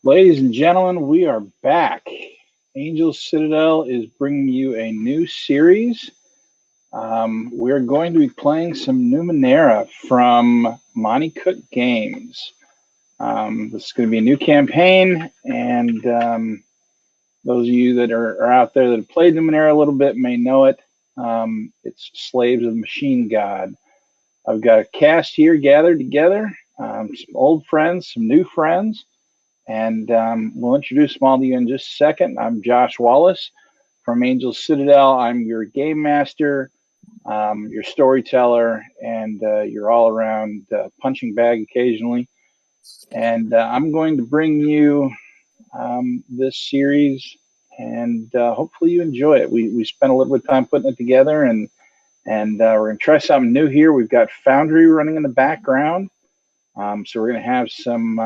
Ladies and gentlemen, we are back. Angel Citadel is bringing you a new series. We're going to be playing some Numenera from Monty Cook Games. This is going to be a new campaign, and those of you that are out there that have played Numenera a little bit may know it. It's Slaves of the Machine God. I've got a cast here gathered together, some old friends, some new friends. And we'll introduce them all to you in just a second. I'm Josh Wallace from Angel Citadel. I'm your game master, your storyteller, and your all-around punching bag occasionally. And I'm going to bring you this series, and hopefully you enjoy it. We spent a little bit of time putting it together, and we're going to try something new here. We've got Foundry running in the background, so we're going to have some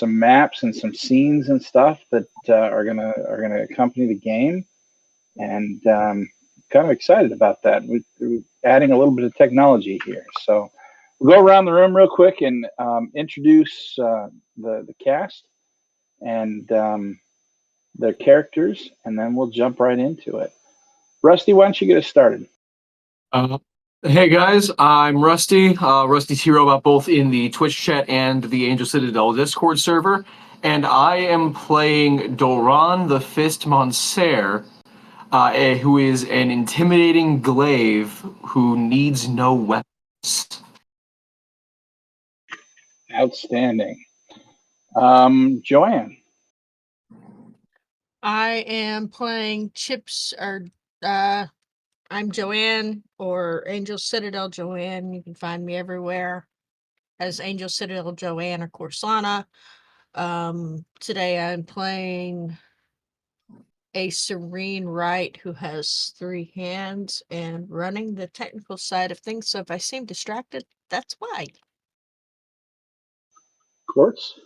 maps and some scenes and stuff that are gonna accompany the game, and kind of excited about that. We're adding a little bit of technology here, so we'll go around the room real quick and introduce the cast and their characters, and then we'll jump right into it. Rusty, why don't you get us started? Hey guys, I'm Rusty. Rusty's Hero both in the Twitch chat and the Angel Citadel Discord server, and I am playing Doran the Fist Monser, who is an intimidating glaive who needs no weapons. Outstanding. Joanne. I am playing I'm Joanne, or Angel Citadel Joanne. You can find me everywhere as Angel Citadel Joanne or Corsana. Today I'm playing a Serene Right who has 3 hands and running the technical side of things. So if I seem distracted, that's why. Quartz.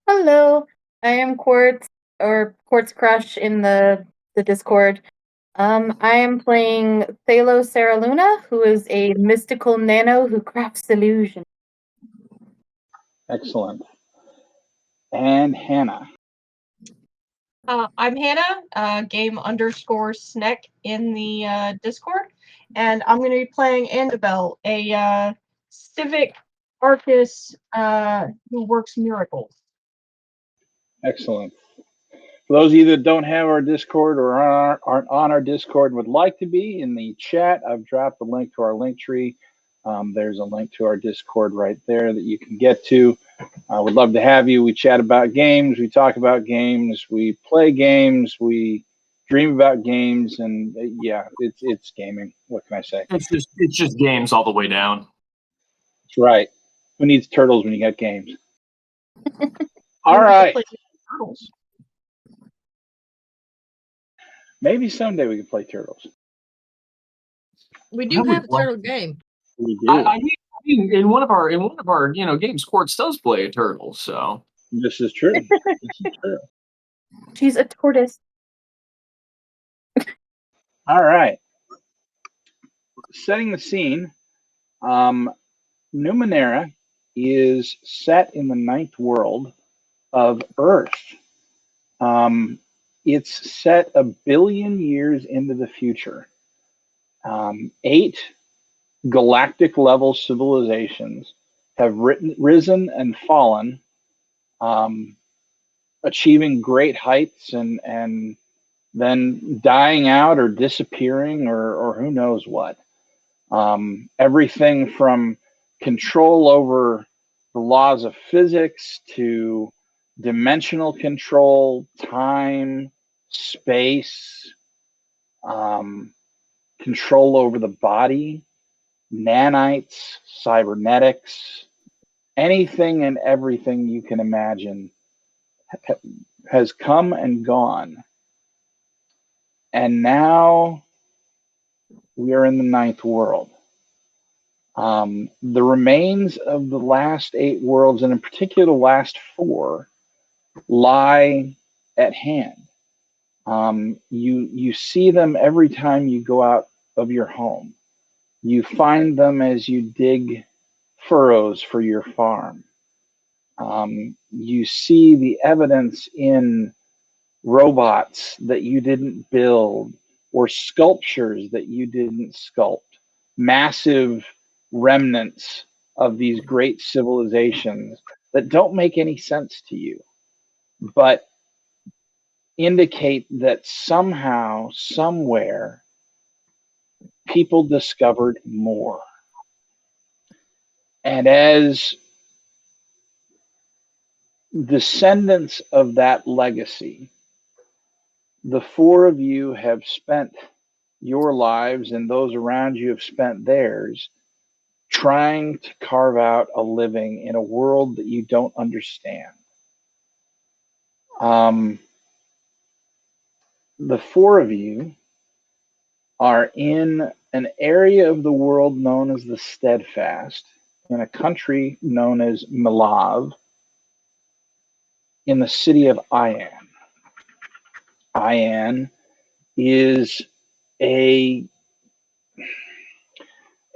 Hello, I am Quartz, or Quartz Crush in the Discord. I am playing Thalo Sarah Luna, who is a mystical nano who crafts illusion. Excellent. And Hannah. I'm Hannah, game_snack in the Discord, and I'm going to be playing Annabelle, a civic artist who works miracles. Excellent. For those of you that don't have our Discord or aren't on our Discord and would like to be, in the chat, I've dropped the link to our link tree. There's a link to our Discord right there that you can get to. I would love to have you. We chat about games. We talk about games. We play games. We dream about games. And yeah, it's gaming. What can I say? It's just games all the way down. That's right. Who needs turtles when you got games? All right. Maybe someday we can play turtles. We do have a turtle game. We do. I mean, in one of our games, Quartz does play a turtle. So this is true. This is true. She's a tortoise. All right. Setting the scene. Numenera is set in the 9th world of Earth. It's set 1 billion years into the future. 8 galactic level civilizations have risen and fallen, achieving great heights and then dying out or disappearing or who knows what. Everything from control over the laws of physics to dimensional control, time, space, control over the body, nanites, cybernetics, anything and everything you can imagine has come and gone. And now we are in the 9th world. The remains of the last 8 worlds, and in particular the last 4, lie at hand. You see them every time you go out of your home. You find them as you dig furrows for your farm. You see the evidence in robots that you didn't build or sculptures that you didn't sculpt, massive remnants of these great civilizations that don't make any sense to you, but indicate that somehow, somewhere, people discovered more. And as descendants of that legacy, the four of you have spent your lives and those around you have spent theirs trying to carve out a living in a world that you don't understand. The four of you are in an area of the world known as the Steadfast, in a country known as Milav, in the city of Ian. Ian is a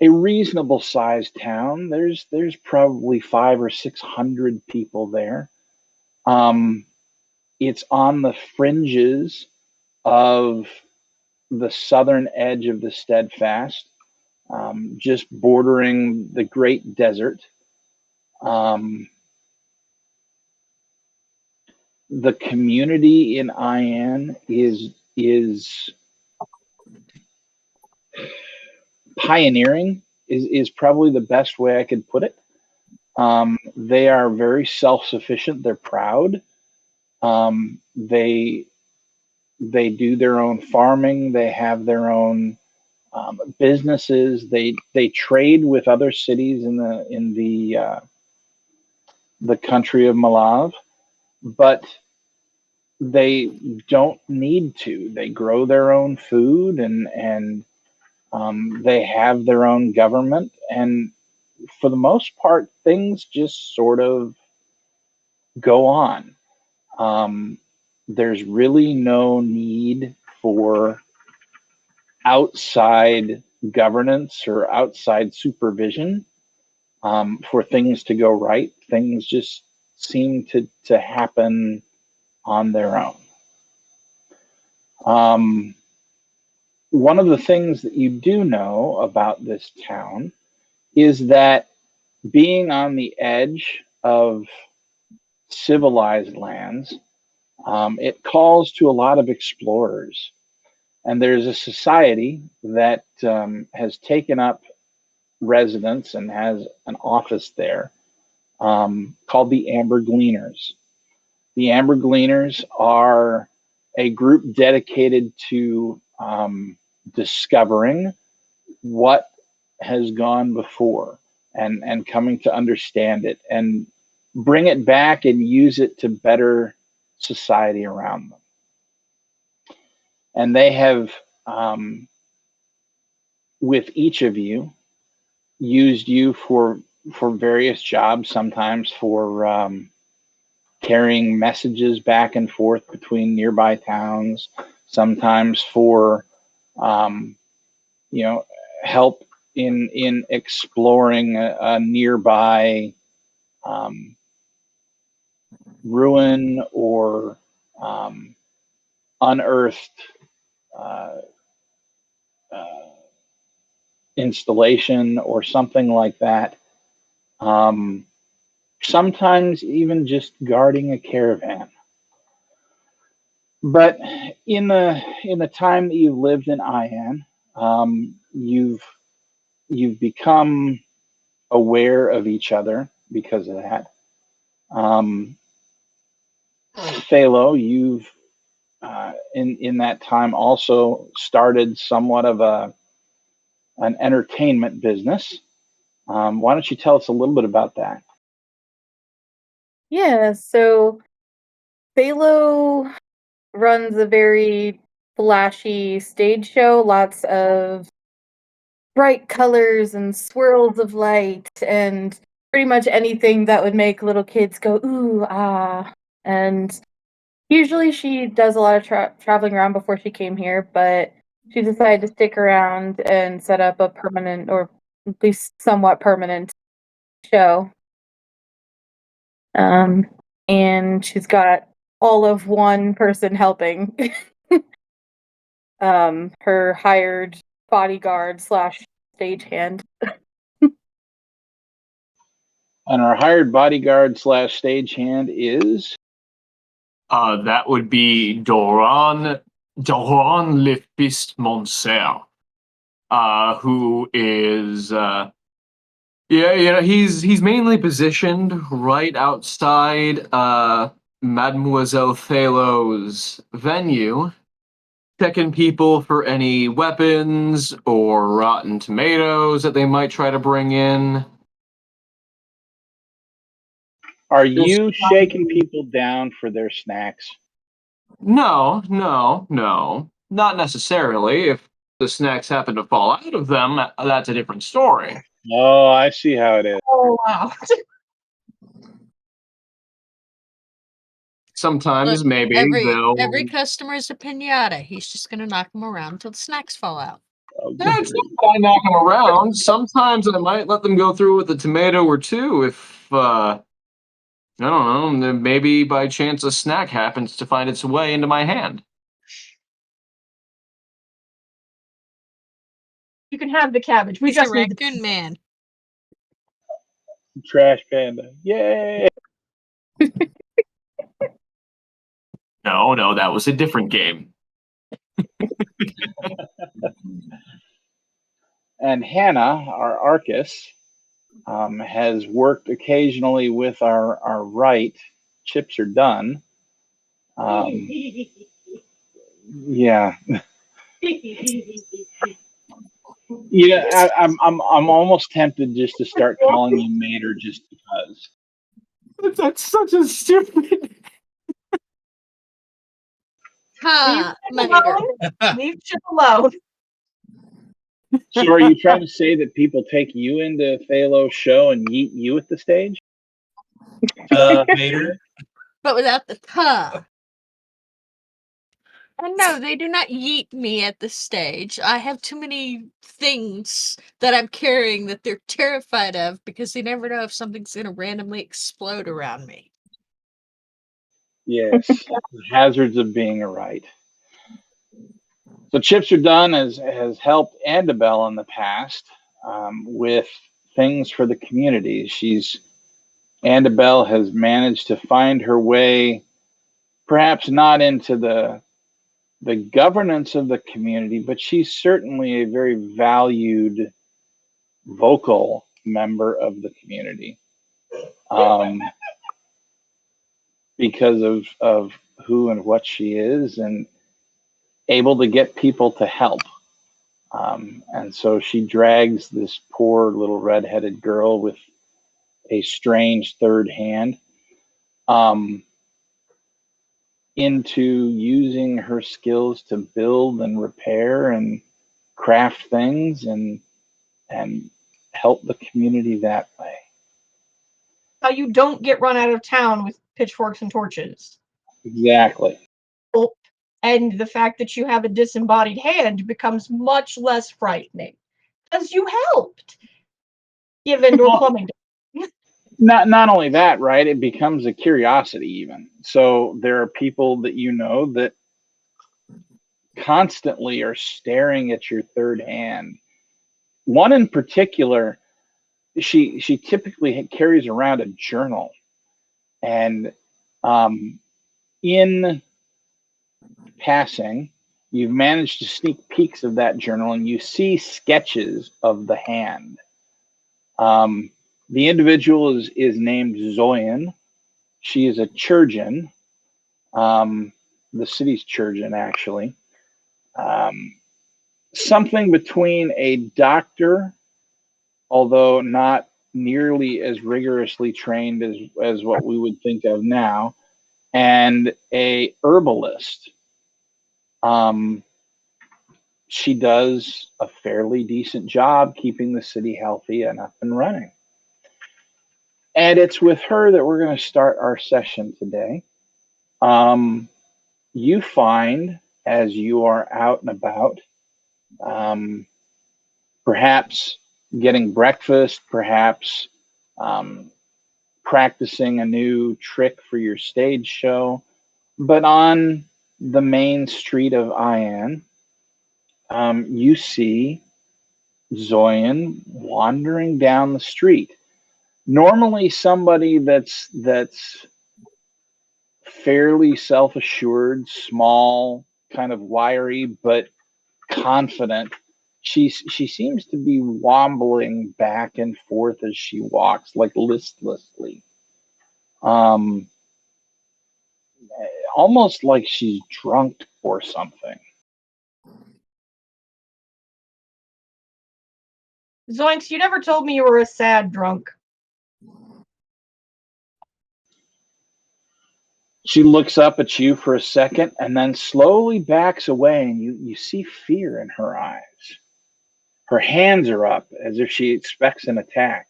reasonable sized town. There's probably 500 or 600 people there. It's on the fringes of the southern edge of the Steadfast, just bordering the Great Desert. The community in Ian is pioneering. Is probably the best way I could put it. They are very self-sufficient. They're proud. They do their own farming. They have their own businesses. They trade with other cities in the country of Malav, but they don't need to. They grow their own food and they have their own government, and for the most part, things just sort of go on. There's really no need for outside governance or outside supervision for things to go right. Things just seem to happen on their own. One of the things that you do know about this town is that being on the edge of civilized lands, it calls to a lot of explorers. And there's a society that has taken up residence and has an office there called the Amber Gleaners. The Amber Gleaners are a group dedicated to discovering what has gone before and coming to understand it and bring it back and use it to better society around them. And they have, with each of you, used you for various jobs, sometimes for carrying messages back and forth between nearby towns, sometimes for you know, help in exploring a nearby ruin or unearthed uh, uh, installation or something like that. Sometimes even just guarding a caravan. But in the time that you've lived in Ian, you've become aware of each other because of that. Phalo, you've in that time also started somewhat of an entertainment business. Why don't you tell us a little bit about that? Yeah, so Phalo runs a very flashy stage show, lots of bright colors and swirls of light, and pretty much anything that would make little kids go, ooh, ah. And usually she does a lot of traveling around before she came here, but she decided to stick around and set up a permanent, or at least somewhat permanent, show. And she's got all of one person helping. Her hired bodyguard slash stagehand. And our hired bodyguard slash stagehand is? That would be Doran Le Fist Monser, who is he's mainly positioned right outside Mademoiselle Thalos' venue, checking people for any weapons or rotten tomatoes that they might try to bring in. Are you shaking people down for their snacks? No, not necessarily. If the snacks happen to fall out of them, that's a different story. Oh, I see how it is. Oh wow. Sometimes Look, maybe they'll. every customer is a pinata. He's just gonna knock them around until the snacks fall out. Oh, Yeah, it's not that I knock them around. Sometimes I might let them go through with a tomato or two if, I don't know, maybe by chance a snack happens to find its way into my hand. You can have the cabbage. We He's a just need the raccoon man. Trash panda. Yay! No, that was a different game. And Hannah, our Arcus, has worked occasionally with our right. Chips are done. Yeah. Yeah, I'm almost tempted just to start calling you Mater just because. That's such a stupid. Ha, Leave Mater. Leave Chip alone. So are you trying to say that people take you into Thalo's show and yeet you at the stage? Mater. But without the ta. And no, they do not yeet me at the stage. I have too many things that I'm carrying that they're terrified of because they never know if something's going to randomly explode around me. Yes. The hazards of being a right. So Chips Are Done has helped Andabel in the past with things for the community. Andabel has managed to find her way, perhaps not into the governance of the community, but she's certainly a very valued vocal member of the community because of who and what she is and able to get people to help. And so she drags this poor little redheaded girl with a strange third hand into using her skills to build and repair and craft things and help the community that way. How you don't get run out of town with pitchforks and torches. Exactly. And the fact that you have a disembodied hand becomes much less frightening. Because you helped give indoor plumbing. Not only that, right? It becomes a curiosity even. So there are people that you know that constantly are staring at your third hand. One in particular, she typically carries around a journal, and in passing, you've managed to sneak peeks of that journal, and you see sketches of the hand. The individual is named Zoyan. She is a Churgeon, the city's Churgeon, actually. Something between a doctor, although not nearly as rigorously trained as what we would think of now, and a herbalist. She does a fairly decent job keeping the city healthy and up and running. And it's with her that we're going to start our session today. You find as you are out and about, perhaps getting breakfast, perhaps practicing a new trick for your stage show. But on the main street of Ian, you see Zoyan wandering down the street. Normally, somebody that's fairly self-assured, small, kind of wiry, but confident. She seems to be wobbling back and forth as she walks, like listlessly. Um, Almost like she's drunk or something. Zoinks, you never told me you were a sad drunk. She looks up at you for a second and then slowly backs away, and you see fear in her eyes. Her hands are up as if she expects an attack.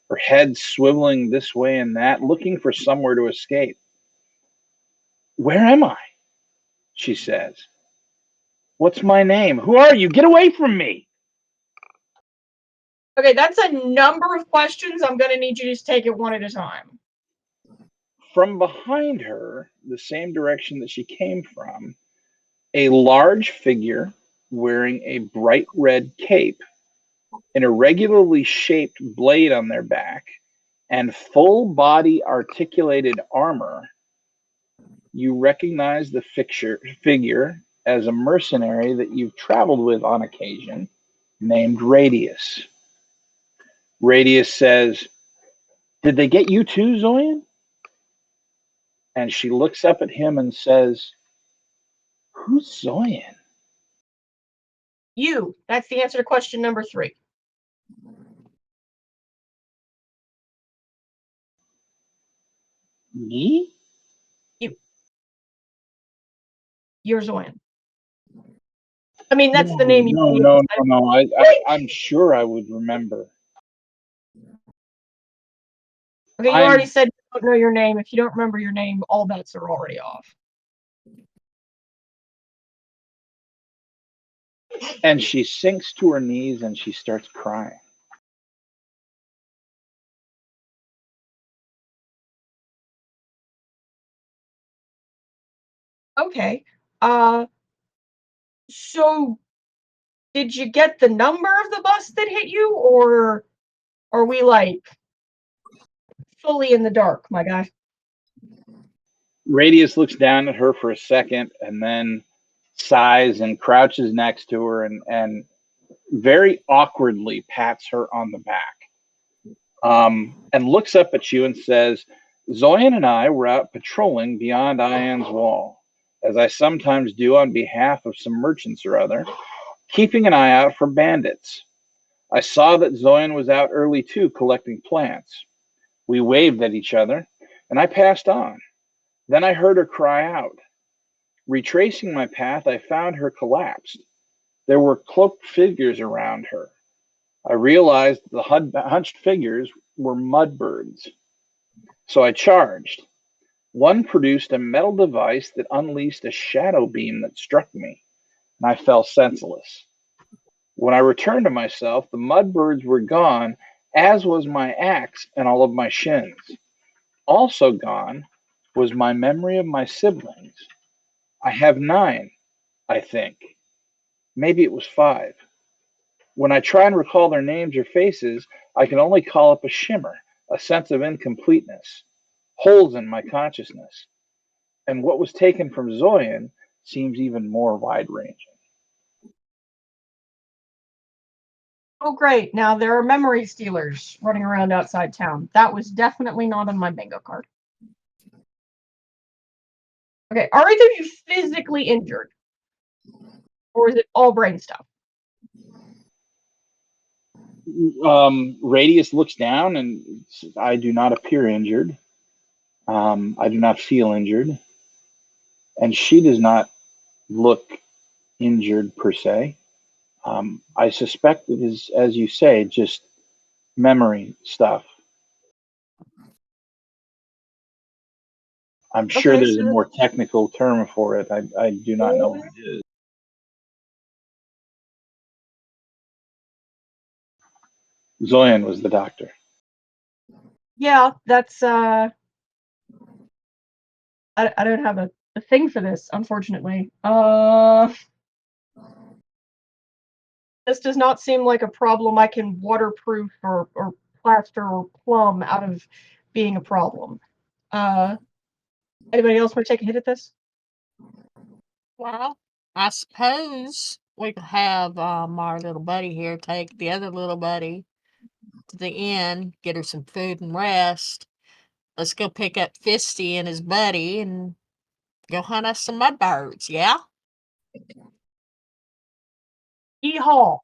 Her head swiveling this way and that, looking for somewhere to escape. Where am I? She says. What's my name? Who are you? Get away from me! Okay, that's a number of questions. I'm going to need you to just take it one at a time. From behind her, the same direction that she came from, a large figure wearing a bright red cape, an irregularly shaped blade on their back, and full body articulated armor. You recognize the figure as a mercenary that you've traveled with on occasion, named Radius. Radius says, "Did they get you too, Zoyan?" And she looks up at him and says, "Who's Zoyan?" You. That's the answer to question number 3. Me? You. You're Zoyan. I mean, that's the name you gave us. No. I'm sure I would remember. Okay, you already I'm, said you don't know your name. If you don't remember your name, all bets are already off. and she sinks to her knees and she starts crying. Okay. So did you get the number of the bus that hit you, or are we like fully in the dark, my guy? Radius looks down at her for a second and then sighs and crouches next to her and very awkwardly pats her on the back. And looks up at you and says, Zoyan and I were out patrolling beyond Ian's wall, as I sometimes do on behalf of some merchants or other, keeping an eye out for bandits. I saw that Zoyan was out early too, collecting plants. We waved at each other, and I passed on. Then I heard her cry out. Retracing my path, I found her collapsed. There were cloaked figures around her. I realized the hunched figures were mudbirds. So I charged. One produced a metal device that unleashed a shadow beam that struck me, and I fell senseless. When I returned to myself, the mudbirds were gone, as was my axe and all of my shins. Also gone was my memory of my siblings. I have 9, I think. Maybe it was 5. When I try and recall their names or faces, I can only call up a shimmer, a sense of incompleteness, holes in my consciousness. And what was taken from Zoyan seems even more wide ranging. Oh, great. Now there are memory stealers running around outside town. That was definitely not on my bingo card. Okay, are either of you physically injured? Or is it all brain stuff? Radius looks down and I do not appear injured. I do not feel injured. And she does not look injured per se. I suspect it is, as you say, just memory stuff. I'm sure Okay, there's a so more technical term for it. I do not know what it is. Zoyan was the doctor. Yeah, that's I don't have a thing for this, unfortunately. This does not seem like a problem I can waterproof or plaster or plumb out of being a problem. Anybody else want to take a hit at this? Well, I suppose we could have our little buddy here take the other little buddy to the inn, get her some food and rest. Let's go pick up Fisty and his buddy and go hunt us some mud birds, yeah? Yeehaw!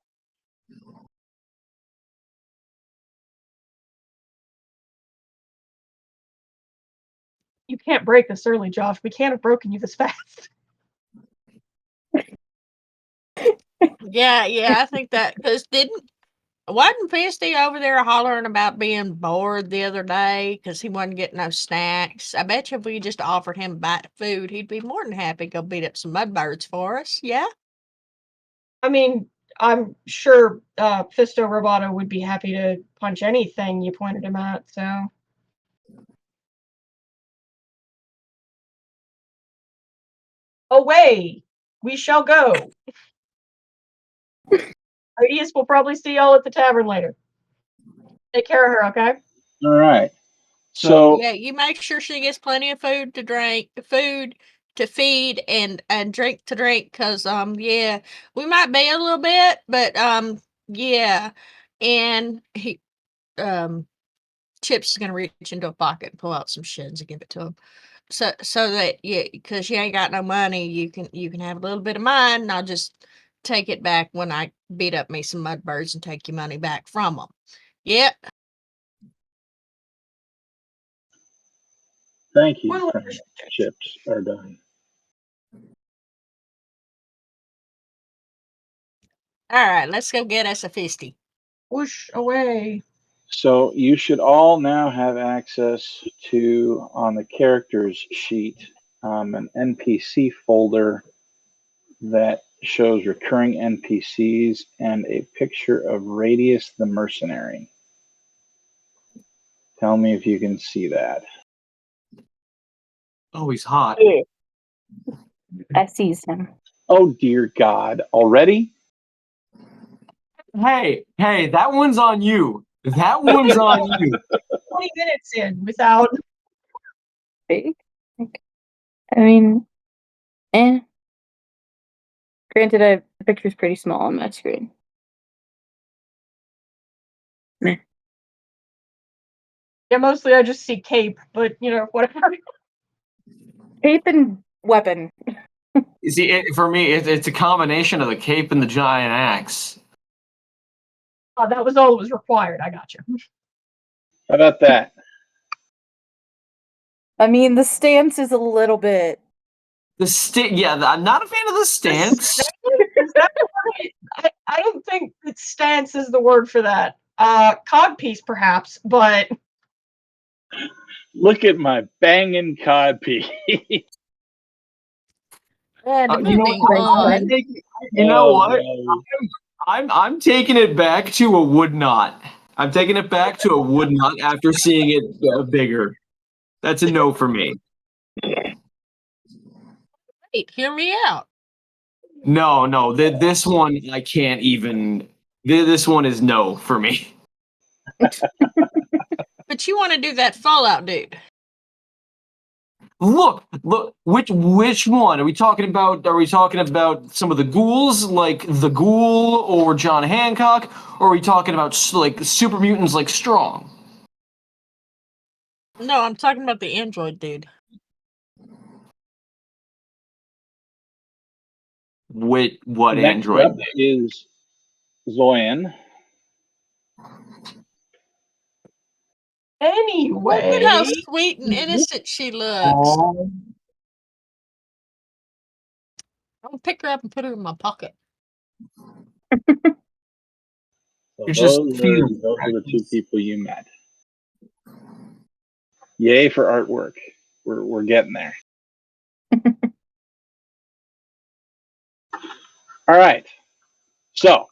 You can't break this early, Josh. We can't have broken you this fast. Yeah, I think that, because wasn't Fisty over there hollering about being bored the other day because he wasn't getting no snacks? I bet you if we just offered him a bite of food, he'd be more than happy to go beat up some mudbirds for us, yeah? I mean, I'm sure Fisto Roboto would be happy to punch anything you pointed him at, so. Away! We shall go. Radius will probably see y'all at the tavern later. Take care of her, okay? All right. So Yeah, you make sure she gets plenty of food to drink, food to feed, and drink to drink, because yeah, we might be a little bit, but yeah, and he Chip's is gonna reach into a pocket and pull out some shins and give it to him. So that, yeah, because you ain't got no money, you can have a little bit of mine, and I'll just take it back when I beat up me some mudbirds and take your money back from them. Yep. thank you. Well, Colonel. Chips are done. All right, let's go get us a fisty. whoosh away. So you should all now have access to, on the characters sheet, an NPC folder that shows recurring NPCs and a picture of Radius the Mercenary. Tell me if you can see that. Oh, he's hot. Yeah. I seized him. Oh dear God! Already? Hey, that one's on you. That one's on you. 20 minutes in without. Big? I mean, eh. Granted, the picture's pretty small on my screen. Meh. Yeah, mostly I just see cape, but whatever. Cape and weapon. You see, for me, it's a combination of the cape and the giant axe. That was all that was required. I got you. How about that? I mean, the stance is a little bit. I'm not a fan of the stance. Is that I don't think that stance is the word for that. Codpiece, perhaps, but Look at my banging codpiece. And You know moving what? on. You know Oh, what? no. I'm taking it back to a wood knot. I'm taking it back to a wood knot after seeing it bigger. That's a no for me. Wait, hear me out. No, this one I can't even. This one is no for me. But you want to do that Fallout dude. Look, which one are we talking about? Are we talking about some of the ghouls, like the Ghoul or John Hancock, or are we talking about like super mutants like Strong? No, I'm talking about the android dude. What Next android? up is Zoyan. Look at how anyway. sweet and innocent she looks. Oh, I'll pick her up and put her in my pocket. So it's just those feel. are the two people you met. Yay for artwork. We're getting there. All right. So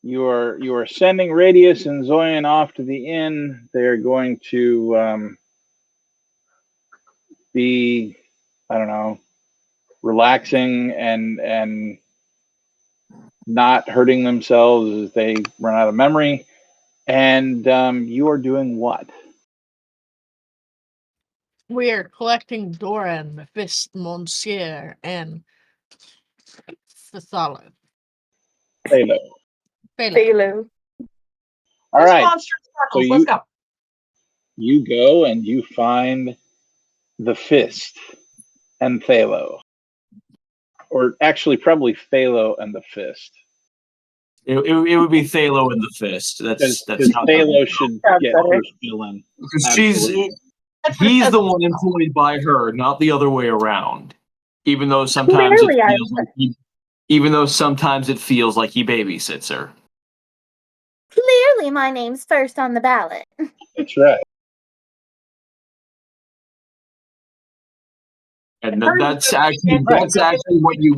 you are sending Radius and Zoyan off to the inn. They're going to be, I don't know, relaxing and not hurting themselves as they run out of memory. And you are doing what? We are collecting Doran, the Fist Monsieur, and Thalo. Phalo. Phalo. All Ghost right. monster So sparkles. Let's go. you go and you find the Fist and Phalo. Or actually, probably Phalo and the Fist. It would be Thalo in the fist. That's Because how Phalo should Sounds get better. first billing. because Absolutely. he's the one employed by her, not the other way around. Even though sometimes Clearly, it feels like he babysits her. clearly my name's first on the ballot. That's right. And Hers that's is actually what you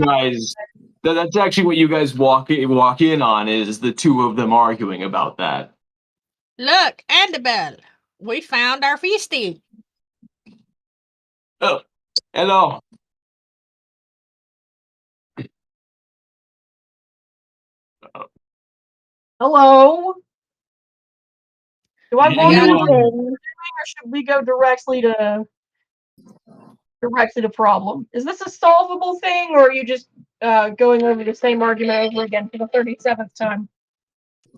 guys walk in on is the two of them arguing about that. Look, Annabelle, we found our feastie. Oh, hello. Hello. Do I walk Yeah. in You, or should we go directly to problem? Is this a solvable thing, or are you just going over the same argument over again for the 37th time?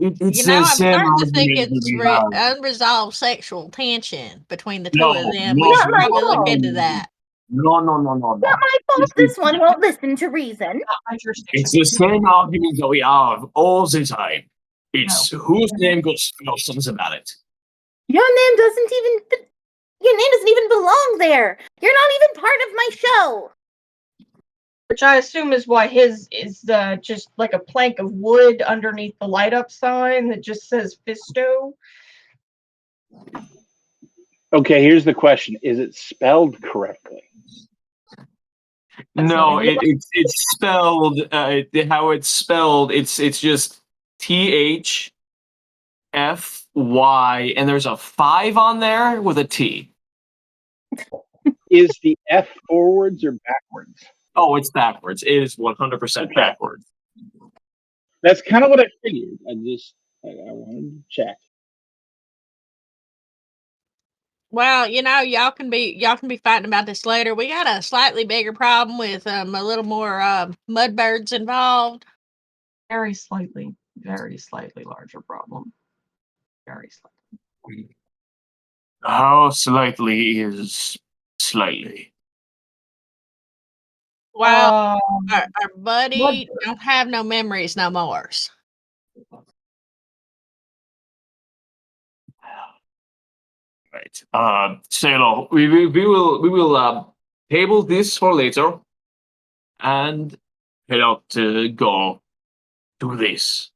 it's I'm the same starting to think argument it's we have. unresolved sexual tension between the two No, of them. no, We should Not my probably look fault. into that. no. Not my fault this one won't listen to reason. Not my jurisdiction. It's the same argument that we have all the time. It's No. whose name goes first about it. Your name doesn't even belong there. You're not even part of my show. Which I assume is why his is just like a plank of wood underneath the light up sign that just says Fisto. Okay, here's the question. Is it spelled correctly? No, it's spelled how it's spelled. It's just THFY, and there's a 5 on there with a T. Is the F forwards or backwards? Oh, it's backwards. It is 100% Okay. backwards. That's kind of what I figured. I wanted to check. Well, y'all can be fighting about this later. We got a slightly bigger problem with a little more mudbirds involved. Very slightly larger problem. Very slightly. How slightly is slightly? Well, our buddy Mudbird. don't have no memories no more. Right. Sailor, we will table this for later, and head out to go do this.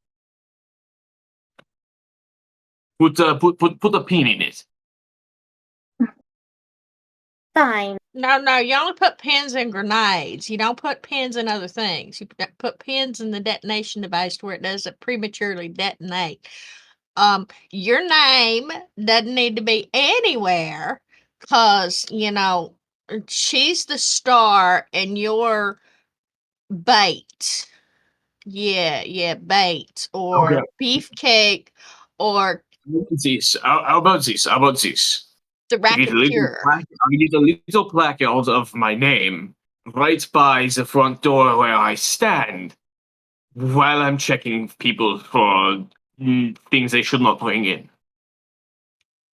Put a pin in it. Fine. No, you only put pins in grenades. You don't put pins in other things. You put pins in the detonation device where it doesn't prematurely detonate. Your name doesn't need to be anywhere because, she's the star and you're bait. Yeah, bait or Okay. beefcake or How about this? the racketeer. I need a little placard of my name right by the front door where I stand while I'm checking people for things they should not bring in.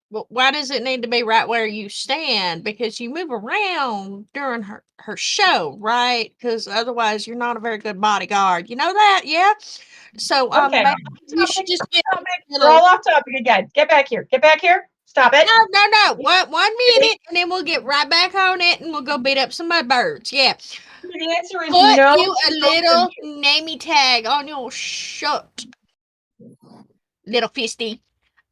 Well, why does it need to be right where you stand? Because you move around during her show, right? Because otherwise you're not a very good bodyguard. You know that, yeah? So, Okay. maybe you should just get Stop it. We're all off topic again. Get back here. Stop it. No. One minute, and then we'll get right back on it, and we'll go beat up some mudbirds. Yeah. The answer is Put no. you a little namey tag on your shirt, little fisty.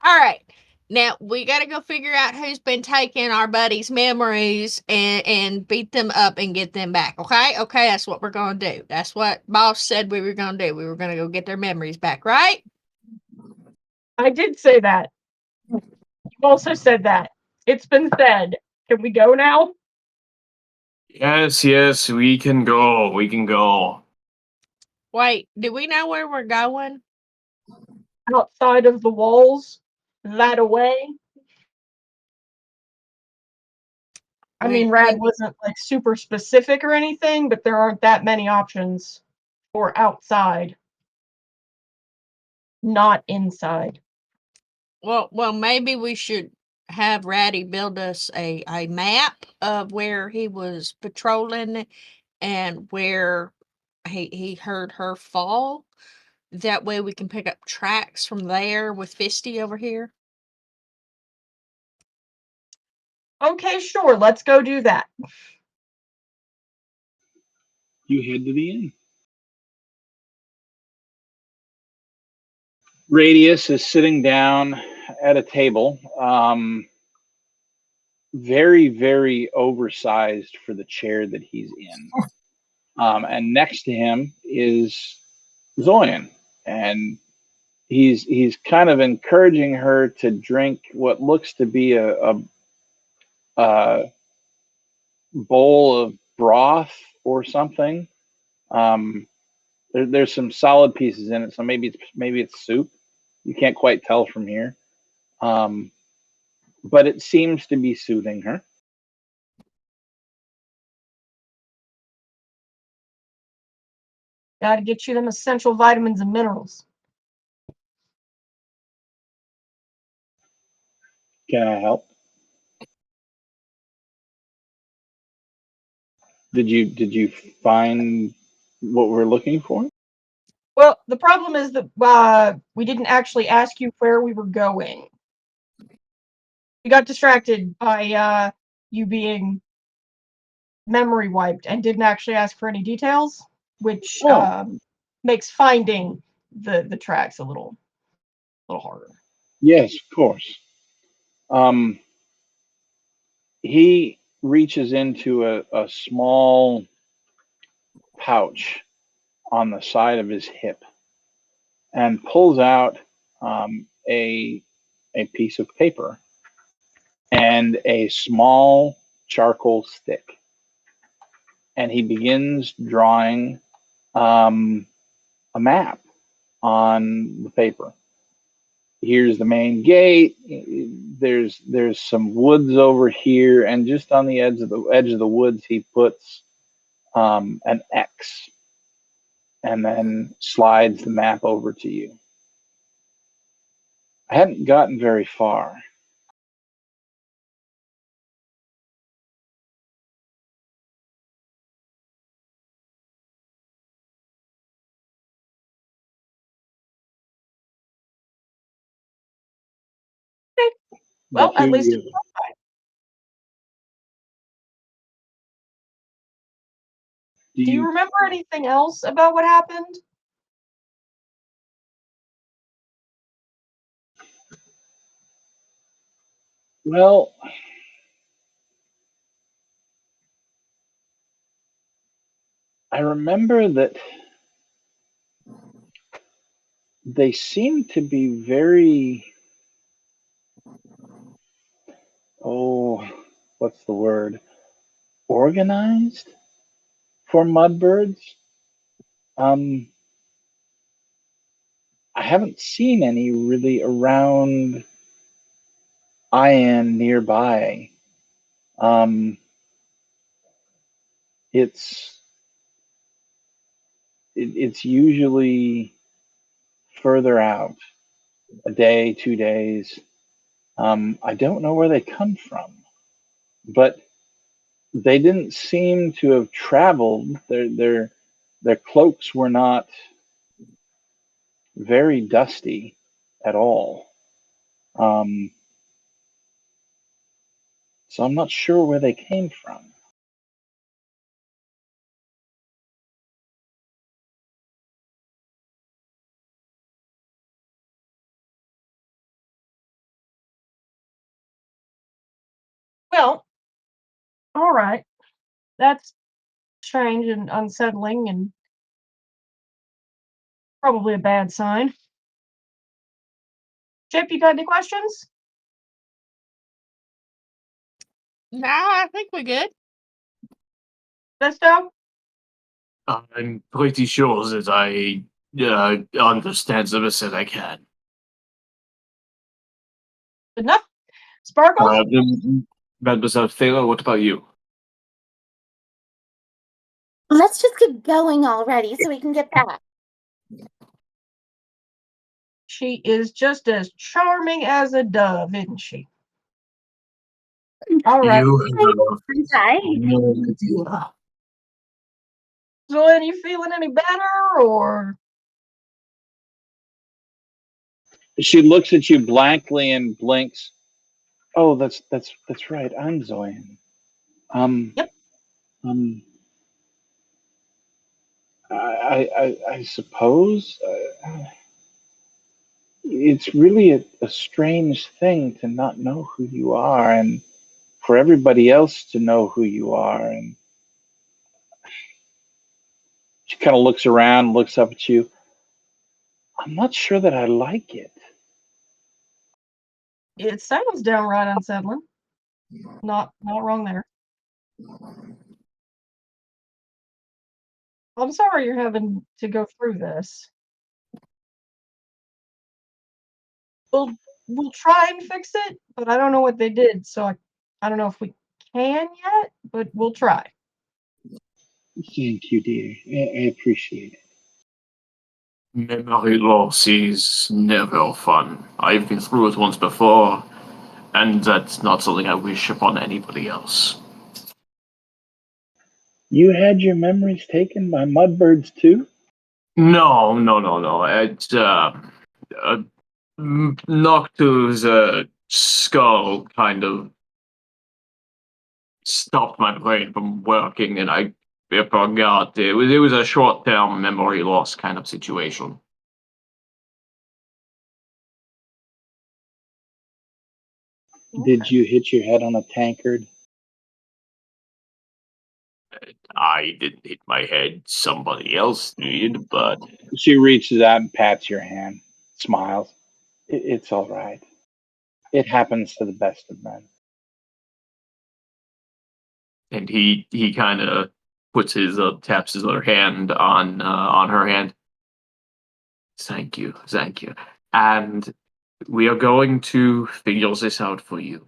All right. Now we gotta go figure out who's been taking our buddies' memories and beat them up and get them back. Okay, that's what we're gonna do. That's what boss said we were gonna do. We were gonna go get their memories back, right? I did say that. You also said that. It's been said. Can we go now? Yes, yes, we can go. We can go. Wait, do we know where we're going? Outside of the walls, that away. I mean, Rad wasn't like super specific or anything, but there aren't that many options for outside, not inside. Well, maybe we should have Ratty build us a map of where he was patrolling and where he heard her fall. That way we can pick up tracks from there with Fisty over here. Okay, sure, let's go do that. You head to the inn. Radius is sitting down at a table, very, very oversized for the chair that he's in. And next to him is Zoyan, and he's kind of encouraging her to drink what looks to be a bowl of broth or something. There's some solid pieces in it, so maybe it's soup. You can't quite tell from here, but it seems to be soothing her. Gotta get you them essential vitamins and minerals. Can I help? Did you find what we're looking for? Well, the problem is that we didn't actually ask you where we were going. We got distracted by you being memory wiped and didn't actually ask for any details, which Oh, makes finding the tracks a little harder. yes, of course. Um, he reaches into a small pouch on the side of his hip and pulls out a piece of paper and a small charcoal stick, and he begins drawing um, a map on the paper. Here's the main gate. There's some woods over here, and just on the edge of the woods, he puts an X, and then slides the map over to you. I hadn't gotten very far. Okay. Well, But at here least you go. Do do you you? remember anything else about what happened? Well, I remember that they seem to be very, oh, what's the word? Organized for mudbirds. Um, I haven't seen any really around Ian nearby. Um, it's it's usually further out, a day, 2 days. I don't know where they come from, but they didn't seem to have traveled. Their cloaks were not very dusty at all. Um, so I'm not sure where they came from. Well, all right. That's strange and unsettling and probably a bad sign. Chip, you got any questions? Nah, I think we're good. Besto? I'm pretty sure that I understand the best that I can. Good enough. Sparkles? Mademoiselle Thaler, what about you? Let's just get going already so we can get back. She is just as charming as a dove, isn't she? All right. You Hi. have no idea. So, are you feeling any better, or? She looks at you blankly and blinks. Oh, that's right. I'm Zoyan. Yep. Um, I suppose it's really a strange thing to not know who you are, and for everybody else to know who you are. And she kind of looks around, looks up at you. I'm not sure that I like it. It sounds downright unsettling. Not wrong there. I'm sorry you're having to go through this. We'll try and fix it, but I don't know what they did, so I don't know if we can yet, but we'll try. Thank you, dear. I appreciate it. Memory loss is never fun. I've been through it once before, and that's not something I wish upon anybody else. You had your memories taken by mudbirds too? No, no, no, no. It knocked to the skull kind of stopped my brain from working, and I forgot. It was a short-term memory loss kind of situation. Did Okay. you hit your head on a tankard? I didn't hit my head. Somebody else did, but She reaches out and pats your hand, smiles. It's all right. It happens to the best of men. and he kind of puts his taps his other hand on her hand. Thank you, thank you. And we are going to figure this out for you.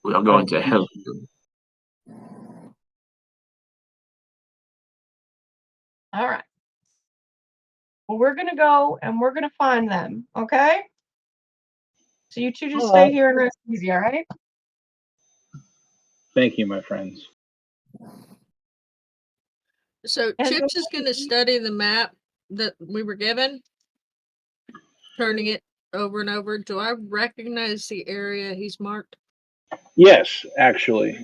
We are going to help you. All right. Well, we're gonna go and we're gonna find them, okay? So you two just All stay right. here and rest easy, all right? Thank you, my friends. So And Chips is going to study the map that we were given, turning it over and over. Do I recognize the area he's marked? Yes, actually.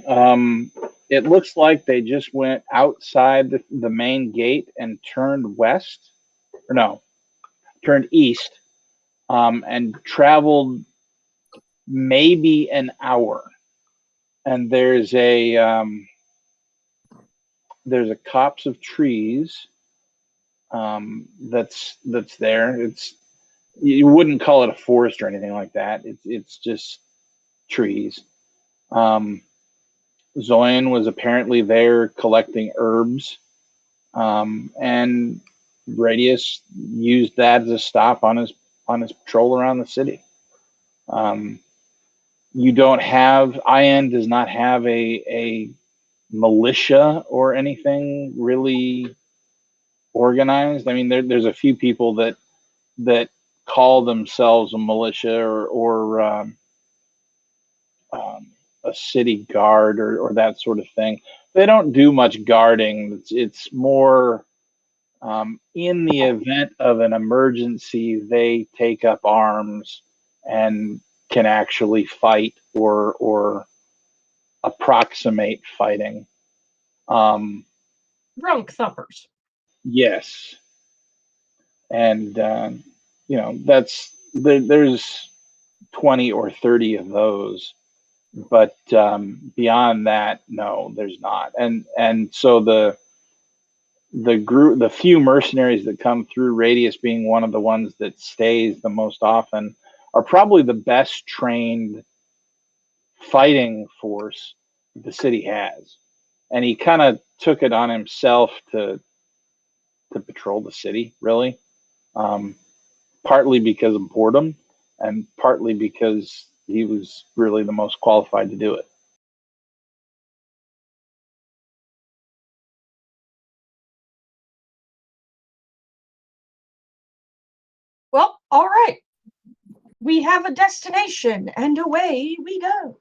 It looks like they just went outside the main gate and turned west, or no, turned east, and traveled maybe an hour. And there's a copse of trees that's there. It's you wouldn't call it a forest or anything like that. It's just trees. Um, Zoyan was apparently there collecting herbs, and Radius used that as a stop on his patrol around the city. Um, you don't have IN does not have a militia or anything really organized. I mean, there's a few people that call themselves a militia or a city guard or that sort of thing. They don't do much guarding. It's more in the event of an emergency, they take up arms and can actually fight or approximate fighting. Um, drunk thumpers. yes, and that's there's 20 or 30 of those, but beyond that, no, there's not. And so the few mercenaries that come through, Radius being one of the ones that stays the most often, are probably the best trained fighting force the city has. And he kind of took it on himself to patrol the city, really. Partly because of boredom, and partly because he was really the most qualified to do it. Well, all right. We have a destination, and away we go.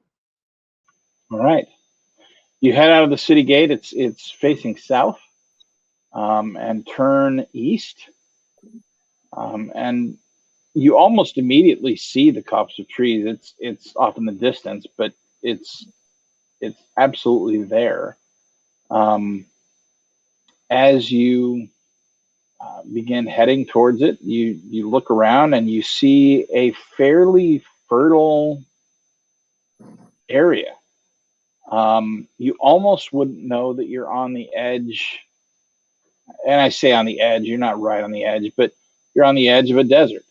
All right. You head out of the city gate. It's facing south, and turn east. And you almost immediately see the copse of trees. It's off in the distance, but it's absolutely there. As you begin heading towards it, you look around and you see a fairly fertile area. You almost wouldn't know that you're on the edge. And I say on the edge, you're not right on the edge, but you're on the edge of a desert.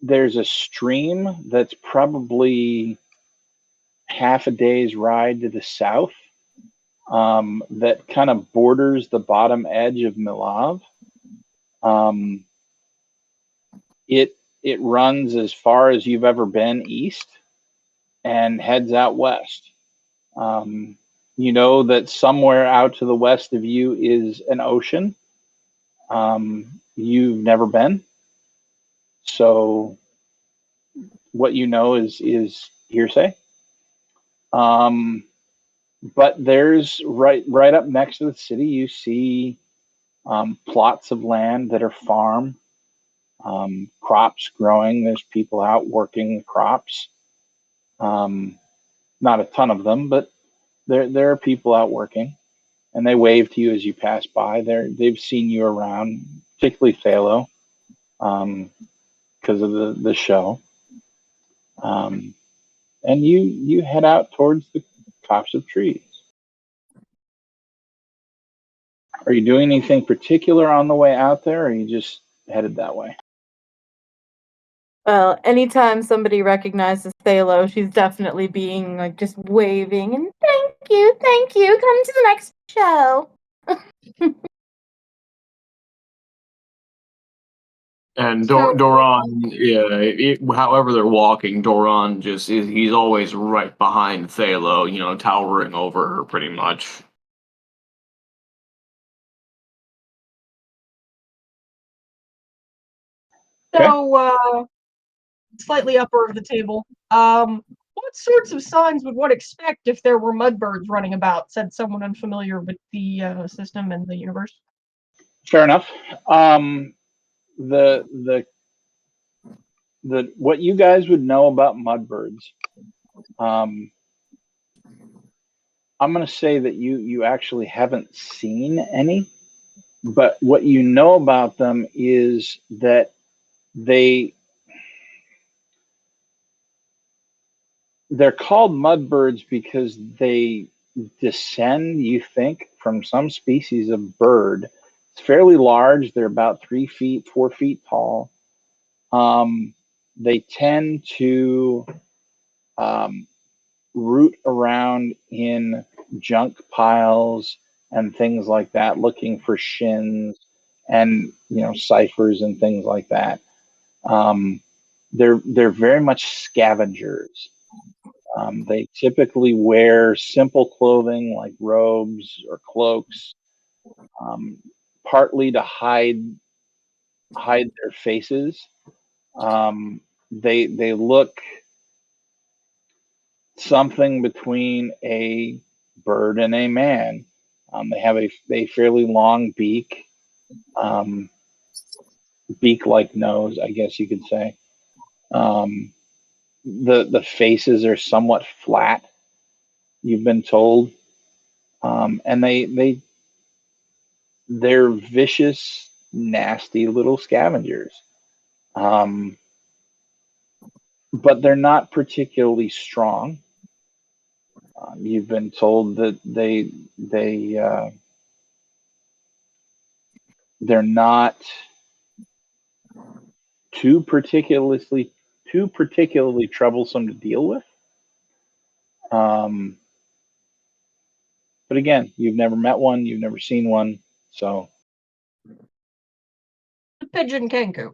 There's a stream that's probably half a day's ride to the south, that kind of borders the bottom edge of Milav. It runs as far as you've ever been east and heads out west. You know that somewhere out to the west of you is an ocean. You've never been, so what you know is hearsay. But there's right up next to the city, you see plots of land that are farm, crops growing. There's people out working the crops. Not a ton of them, but there are people out working, and they wave to you as you pass by. They've seen you around, particularly Thalo, because of the show. And you head out towards the copse of trees. Are you doing anything particular on the way out there, or are you just headed that way? Well, anytime somebody recognizes Thalo, she's definitely being like just waving and thank you, come to the next show. And So- Doran, yeah, however they're walking, Doran he's always right behind Thalo, towering over her pretty much. So, slightly upper of the table. What sorts of signs would one expect if there were mudbirds running about? Said someone unfamiliar with the system and the universe. Fair enough. The what you guys would know about mudbirds, I'm going to say that you actually haven't seen any, but what you know about them is that they're called mudbirds because they descend, you think, from some species of bird. It's fairly large. They're about 3 feet, 4 feet tall. They tend to root around in junk piles and things like that, looking for shins and ciphers and things like that. They're very much scavengers. They typically wear simple clothing like robes or cloaks, partly to hide their faces. They look something between a bird and a man. They have a fairly long beak, beak-like nose, I guess you could say. The faces are somewhat flat, you've been told, and they're vicious, nasty little scavengers. But they're not particularly strong. You've been told that they're not too particularly troublesome to deal with. But again, you've never met one, you've never seen one, so Pigeon Kanku.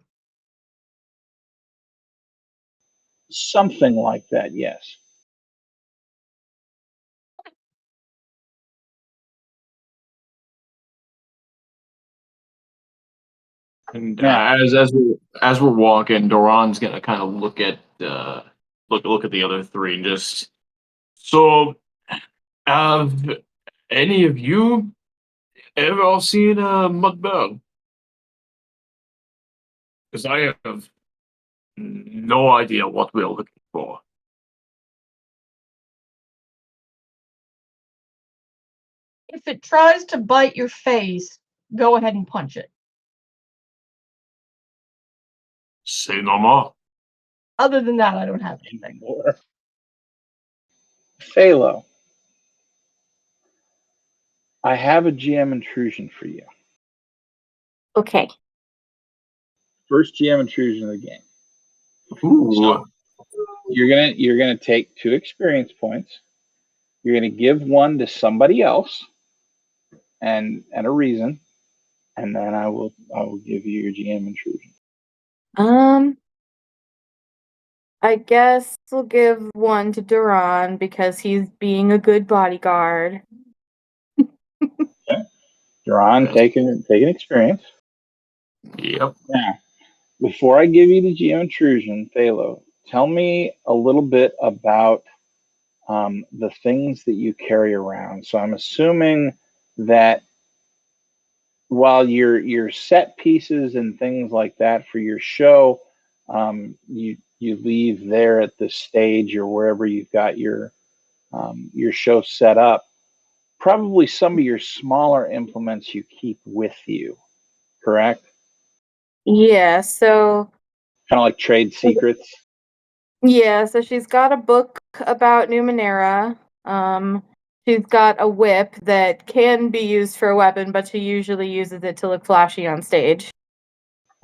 something like that, yes. And Now, as we're walking, Doran's gonna kind of look at the other three and just so have any of you ever seen a mudbell? Because I have no idea what we're looking for. If it tries to bite your face, go ahead and punch it. Say no more. Other than that, I don't have anything. or Phalo, I have a GM intrusion for you. Okay. First GM intrusion of the game. Ooh. So you're gonna take 2 experience points. You're gonna give 1 to somebody else, and a reason, and then I will give you your GM intrusion. I guess we'll give 1 to Duran because he's being a good bodyguard. Okay. Duran, taking experience. Yep. Now, before I give you the GM intrusion, Phalo, tell me a little bit about the things that you carry around. So I'm assuming that while your set pieces and things like that for your show, you leave there at the stage or wherever you've got your show set up. Probably some of your smaller implements you keep with you, correct? Yeah, so Kind of like trade secrets. so she's got a book about Numenera. She's got a whip that can be used for a weapon, but she usually uses it to look flashy on stage.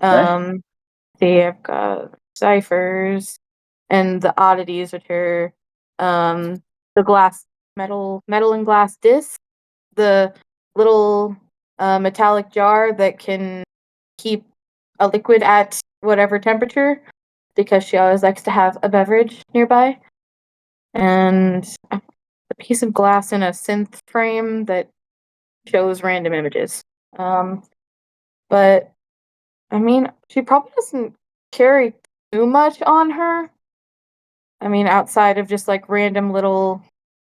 Okay. See, I've got ciphers and the oddities, which are the glass metal and glass disc, the little metallic jar that can keep a liquid at whatever temperature, because she always likes to have a beverage nearby, and a piece of glass in a synth frame that shows random images. But I mean, she probably doesn't carry too much on her. I mean, outside of just like random little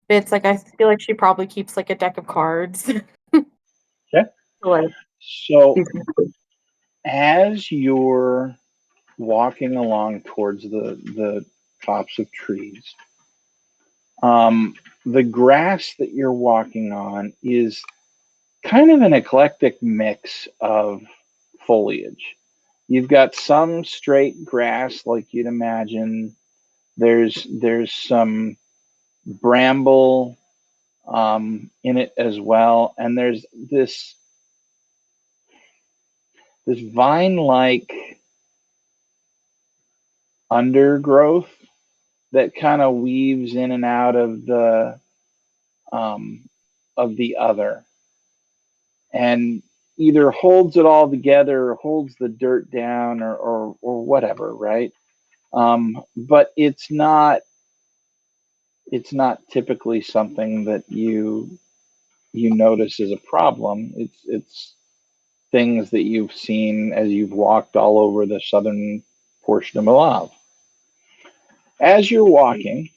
bits, like I feel like she probably keeps like a deck of cards. Okay. Like, So as you're walking along towards the tops of trees, the grass that you're walking on is kind of an eclectic mix of foliage. You've got some straight grass like you'd imagine. There's some bramble in it as well, and there's this vine-like undergrowth that kind of weaves in and out of the other, and either holds it all together or holds the dirt down or whatever, right? But it's not typically something that you notice as a problem. It's things that you've seen as you've walked all over the southern portion of Malav. As you're walking,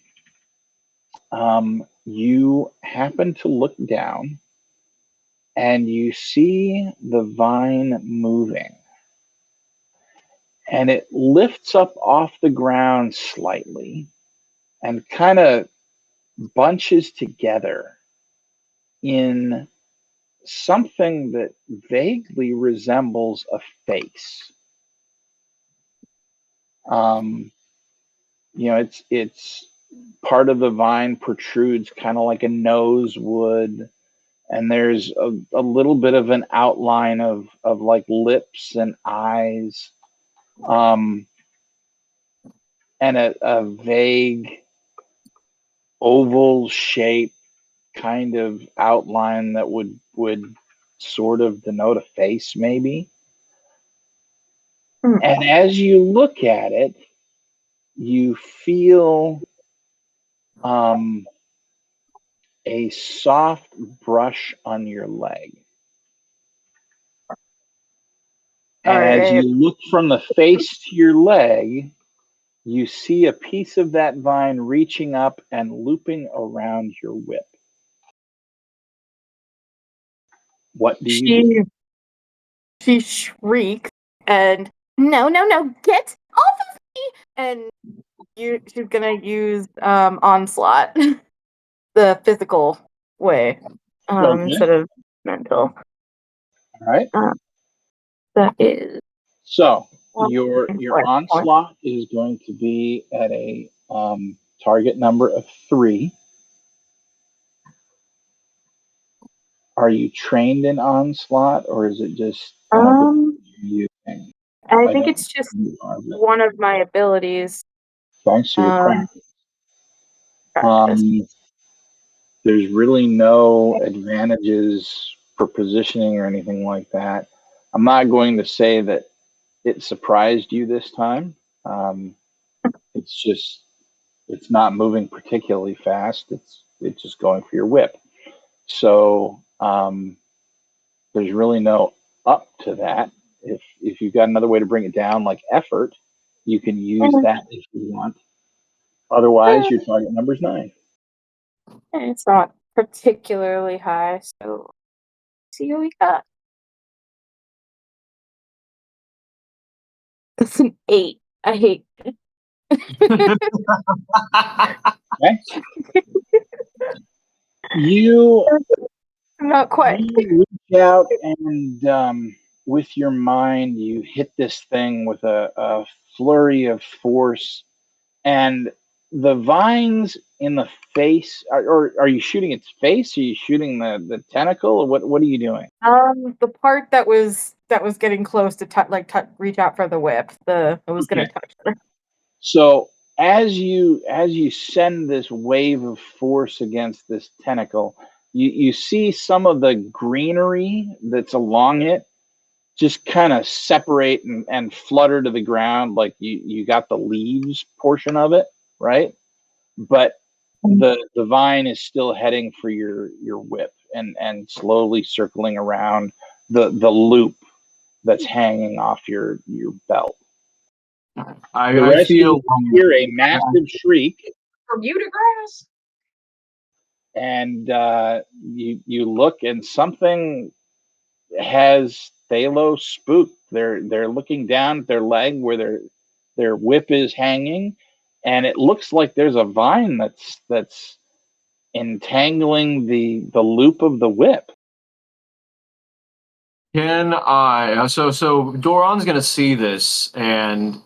you happen to look down and you see the vine moving, and it lifts up off the ground slightly and kind of bunches together in something that vaguely resembles a face. Um, it's part of the vine protrudes kind of like a nose would, and there's a little bit of an outline of like lips and eyes, um, and a vague oval shape kind of outline that would sort of denote a face maybe. And as you look at it, you feel a soft brush on your leg. All And as right. you look from the face to your leg, you see a piece of that vine reaching up and looping around your whip. What do you do? She shrieks and no, get off of me! And she's gonna use onslaught, the physical way, Okay. instead of mental. All right. That is So one your point. onslaught is going to be at a target number of 3. Are you trained in onslaught, or is it just kind of you using? I I think don't it's just know if you are, but one of my abilities. thanks to your Um, practice. practice. Um, there's really no advantages for positioning or anything like that. I'm not going to say that it surprised you this time. It's just it's not moving particularly fast. It's just going for your whip. So there's really no up to that. If you've got another way to bring it down, like effort, you can use that if you want. Otherwise, your target number is 9. It's not particularly high, so let's see what we got. It's an 8. I hate it. Okay. You Not quite. you reach out and with your mind, you hit this thing with a flurry of force, and the vines in the face. Or are you shooting its face? Are you shooting the tentacle? Or what are you doing? The part that was getting close to reach out for the whip. It was gonna Okay. touch her. So as you send this wave of force against this tentacle, you see some of the greenery that's along it just kind of separate and flutter to the ground, like you got the leaves portion of it, right? But the vine is still heading for your whip and slowly circling around the loop that's hanging off your belt. The I rest of you feel hear a massive shriek, Bermuda grass. and you look, and something has Thalo spooked. They're looking down at their leg where their whip is hanging, and it looks like there's a vine that's entangling the loop of the whip. Can I? So Doran's gonna see this, and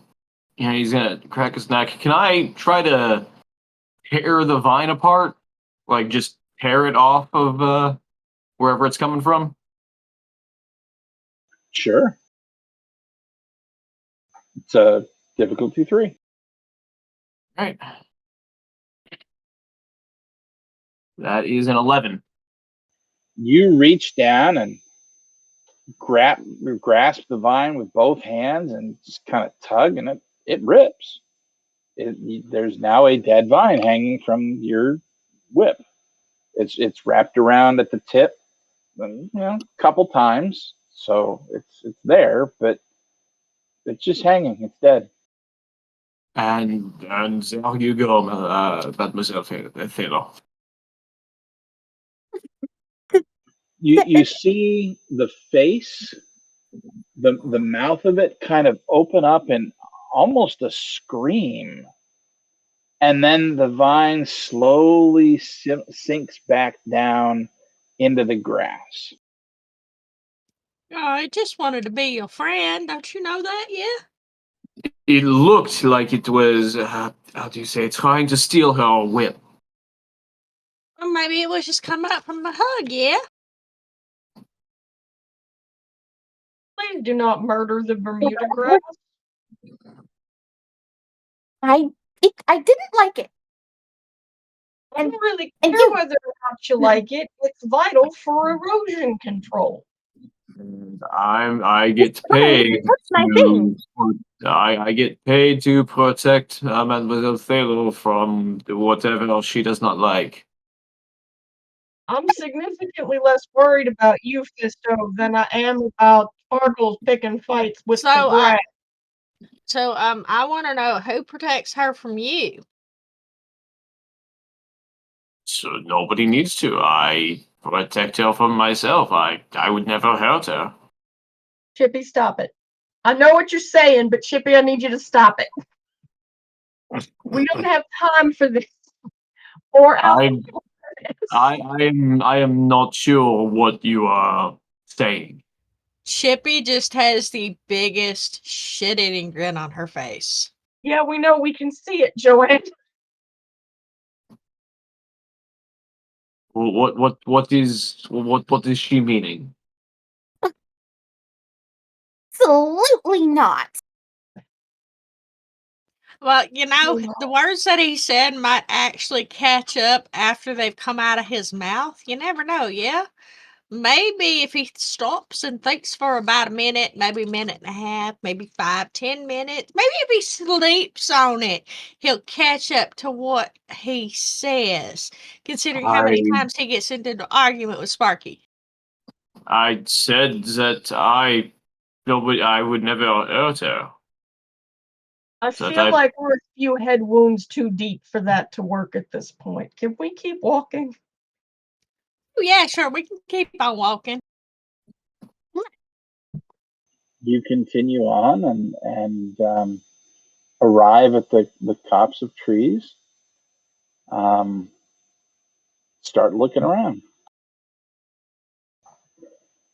he's gonna crack his neck. Can I try to tear the vine apart, like just tear it off of wherever it's coming from? Sure, it's a difficulty 3. Right. That is an 11. You reach down and grasp the vine with both hands and just kind of tug, and it rips. There's now a dead vine hanging from your whip. It's wrapped around at the tip, a couple times, so it's there, but it's just hanging. It's dead. And there you go, mademoiselle Thelo. You see the face, the mouth of it kind of open up in almost a scream, and then the vine slowly sinks back down into the grass. I just wanted to be your friend. Don't you know that yet? It looked like it was, how do you say, trying to steal her whip. Or maybe it was just coming up from a hug, yeah? Please do not murder the Bermuda grass. I didn't like it. I don't really And care you, whether or not you like it. It's vital for erosion control. And I it's get fine. paid That's my thing. to I get paid to protect Mademoiselle Thaler from whatever she does not like. I'm significantly less worried about you, Fisto, than I am about Sparkles picking fights with the So, grass. I want to know who protects her from you. So nobody needs to. I protect her from myself. I would never hurt her. Chippy, stop it. I know what you're saying, but Chippy, I need you to stop it. We don't have time for this. Or else. I am not sure what you are saying. Chippy just has the biggest shit-eating grin on her face. Yeah, we know, we can see it, Joanne. What is she meaning? Absolutely not. Well, the words that he said might actually catch up after they've come out of his mouth. You never know, yeah? Maybe if he stops and thinks for about a minute, maybe a minute and a half, maybe 5, 10 minutes, maybe if he sleeps on it, he'll catch up to what he says, considering how many I times he gets into an argument with Sparky. I said that I would never hurt her. I That feel like we're a few head wounds too deep for that to work at this point. Can we keep walking? Oh, yeah, sure, we can keep on walking. You continue on and arrive at the copse of trees. Start looking around.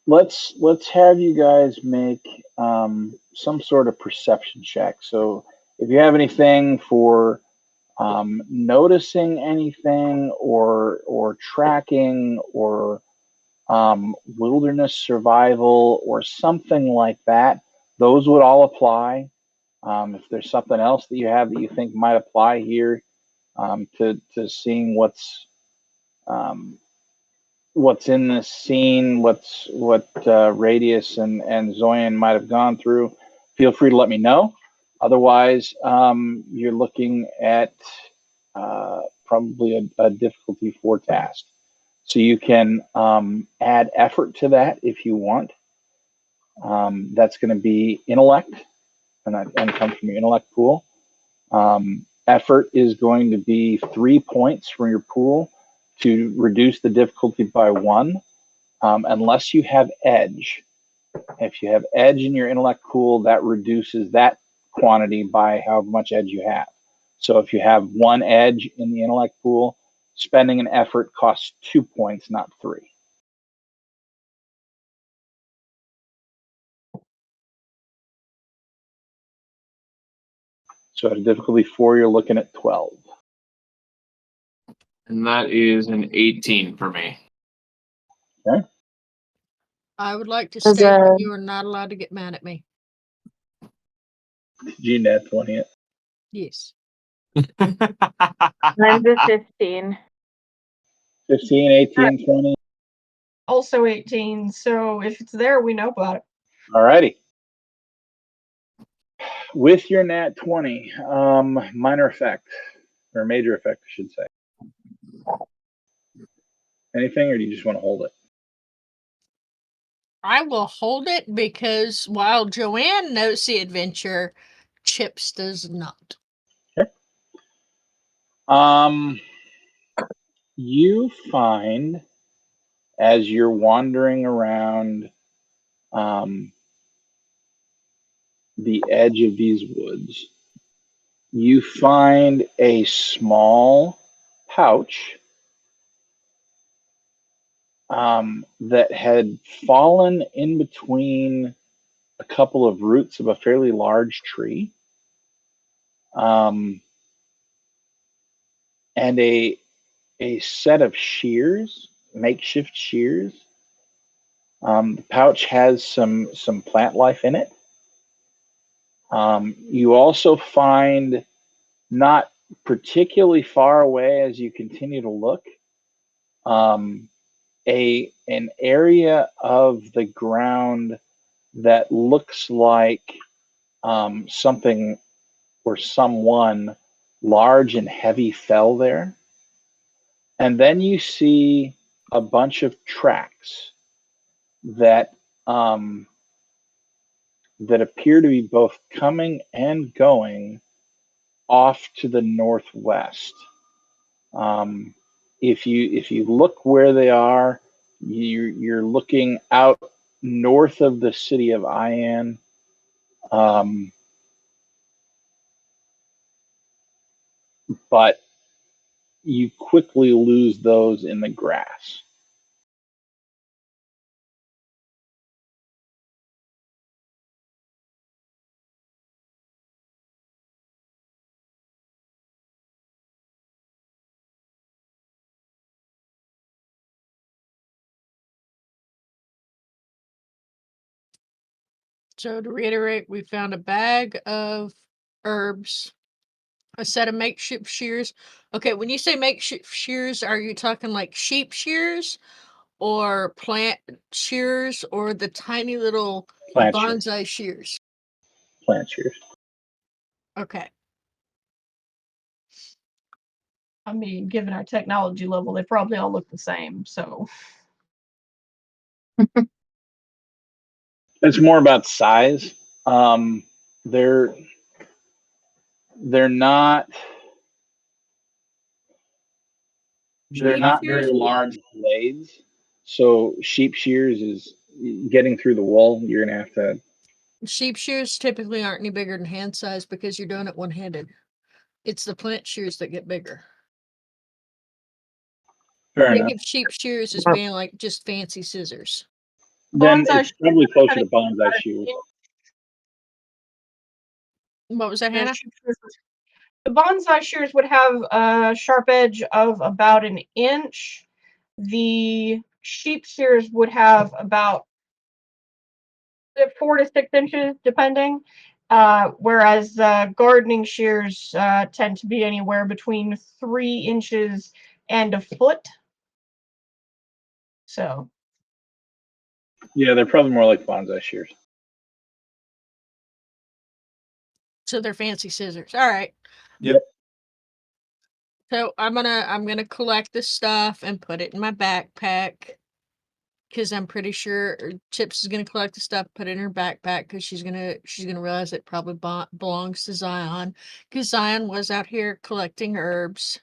Let's have you guys make some sort of perception check. So if you have anything for noticing anything or tracking or wilderness survival or something like that, those would all apply. If there's something else that you have that you think might apply here to seeing um, what's in this scene, what Radius and Zoyan might have gone through, feel free to let me know. Otherwise, you're looking at probably a difficulty 4 task. So you can add effort to that if you want. That's going to be intellect, and comes from your intellect pool. Effort is going to be 3 points from your pool to reduce the difficulty by 1, unless you have edge. If you have edge in your intellect pool, that reduces that quantity by how much edge you have. So if you have 1 edge in the intellect pool, spending an effort costs 2 points, not 3. So at a difficulty 4, you're looking at 12. and that is an 18 for me. Okay. I would like to Does, state that you are not allowed to get mad at me. Did you net 20 it? Yes. Mine's a 15. 15, 18, 20? Also 18, so if it's there, we know about it. All righty. With your nat 20, minor effect, or major effect, I should say. Anything, or do you just want to hold it? I will hold it because while Joanne knows the adventure, Chips does not. Okay. You find as you're wandering around the edge of these woods, you find a small pouch that had fallen in between a couple of roots of a fairly large tree. and a set of shears, makeshift shears. The pouch has some plant life in it. You also find, not particularly far away as you continue to look, an area of the ground that looks like something or someone large and heavy fell there. And then you see a bunch of tracks that that appear to be both coming and going off to the northwest. Um, if you look where they are, you're looking out north of the city of Ian. Um, but you quickly lose those in the grass. So to reiterate, we found a bag of herbs, a set of makeshift shears. Okay, when you say makeshift shears, are you talking like sheep shears or plant shears or the tiny little Plant shears. bonsai shears? Plant shears. Okay. I mean, given our technology level, they probably all look the same. So It's more about size. They're not they're Sheep not very shears? large blades. So sheep shears is getting through the wool. You're gonna have to. Sheep shears typically aren't any bigger than hand size because you're doing it one-handed. It's the plant shears that get bigger. Fair Think enough. of sheep shears as being like just fancy scissors. Then bonsai it's probably closer kinda to bonsai shears. What was that, the Hannah? the bonsai shears would have a sharp edge of about an inch. The sheep shears would have about 4 to 6 inches, depending. Whereas gardening shears tend to be anywhere between 3 inches and a foot. So, Yeah, they're probably more like bonsai shears. So they're fancy scissors. All right. Yep. So I'm gonna collect this stuff and put it in my backpack because I'm pretty sure Chips is gonna collect the stuff, put it in her backpack because she's gonna realize it probably belongs to Zion because Zion was out here collecting herbs.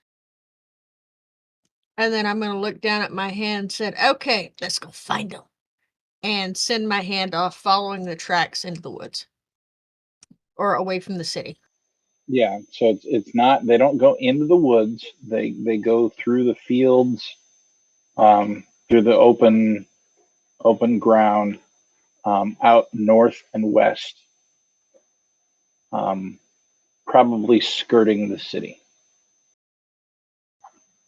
And then I'm gonna look down at my hand and said, "Okay, let's go find them," and send my hand off, following the tracks into the woods or away from the city. Yeah, so it's not. They don't go into the woods. They go through the fields, through the open ground, out north and west, um, probably skirting the city,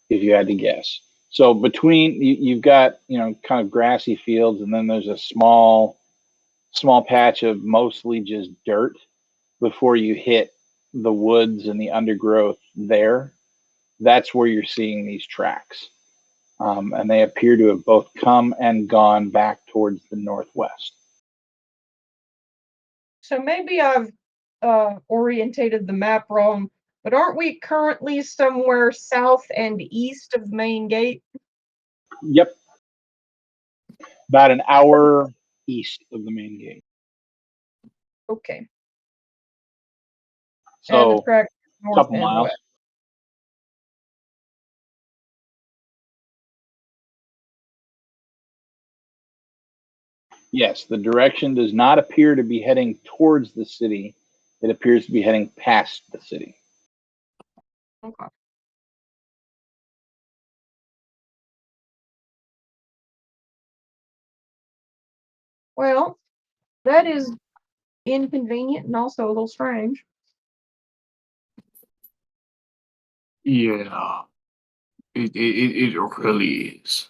if you had to guess. So between you've got kind of grassy fields, and then there's a small patch of mostly just dirt before you hit the woods and the undergrowth there. That's where you're seeing these tracks. And they appear to have both come and gone back towards the northwest. so maybe I've orientated the map wrong, but aren't we currently somewhere south and east of the main gate? Yep, about an hour east of the main gate. Okay. And the So track a north couple and miles. west. Yes, the direction does not appear to be heading towards the city. It appears to be heading past the city. Okay. Well, that is inconvenient and also a little strange. Yeah, it really is.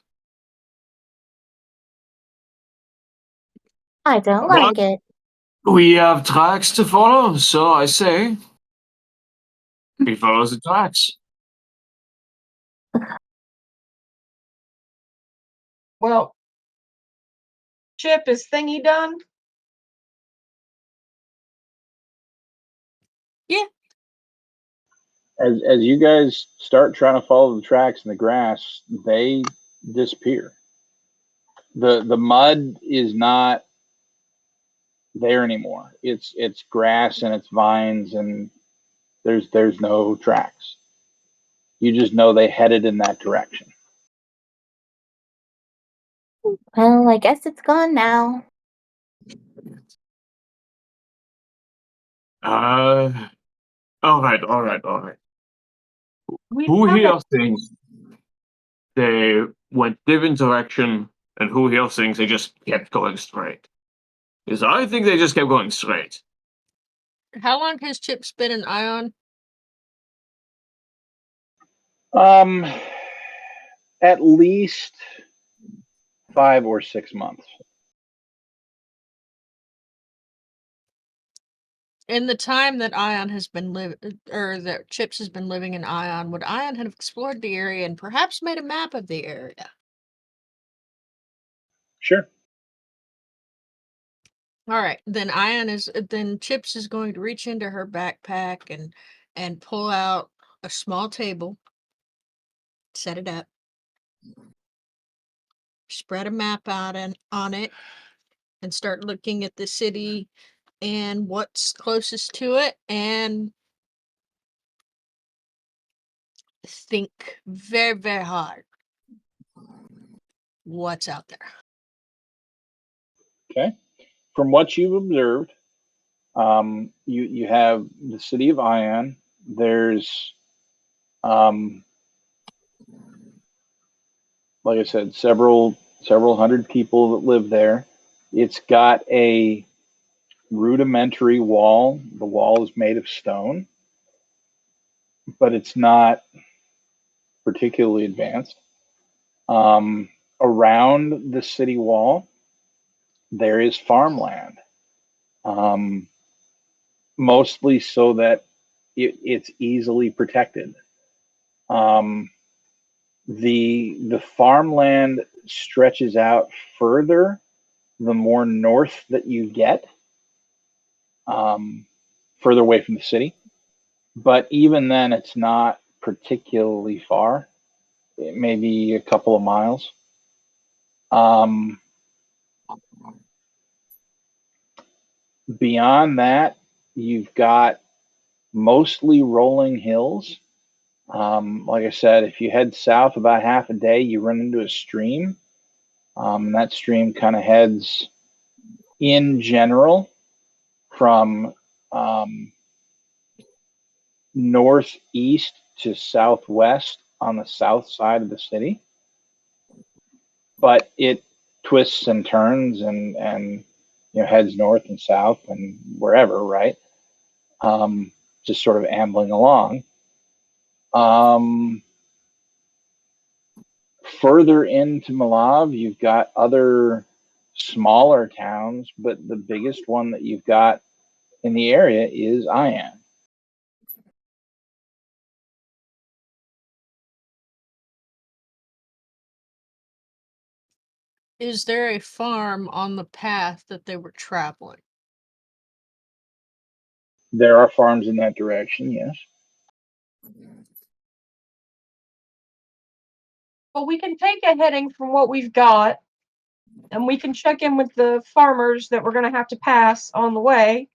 I don't But like it. we have tracks to follow, so I say we follow the tracks. Well, Chip, is thingy done? Yeah. As you guys start trying to follow the tracks in the grass, they disappear. The mud is not there anymore. It's grass and it's vines, and there's no tracks. You just know they headed in that direction. Well, I guess it's gone now. All right, all right, all right. We Who have here it. thinks they went different direction, and who here thinks they just kept going straight? Because I think they just kept going straight. How long has Chip's been an Ion? At least 5 or 6 months. In the time that Ion has been or that Chips has been living in Ion, would Ion have explored the area and perhaps made a map of the area? Sure. All right, then Chips is going to reach into her backpack and pull out a small table, set it up, spread a map out on it, and start looking at the city and what's closest to it, and think very, very hard what's out there. Okay. From what you've observed, you have the city of Ion. There's like I said, several hundred people that live there. It's got a rudimentary wall. The wall is made of stone, but it's not particularly advanced. Around the city wall, there is farmland, um, mostly so that it's easily protected. Um, the farmland stretches out further the more north that you get, um, further away from the city. But even then, it's not particularly far. It may be a couple of miles. Um, Beyond that, you've got mostly rolling hills. Like I said, if you head south about half a day, you run into a stream. That stream kind of heads in general from um, northeast to southwest on the south side of the city, but it twists and turns and heads north and south and wherever, right? Just sort of ambling along. Um, Further into Malav, you've got other smaller towns, but the biggest one that you've got in the area is Ian. Is there a farm on the path that they were traveling? There are farms in that direction, yes. Well, we can take a heading from what we've got, and we can check in with the farmers that we're going to have to pass on the way,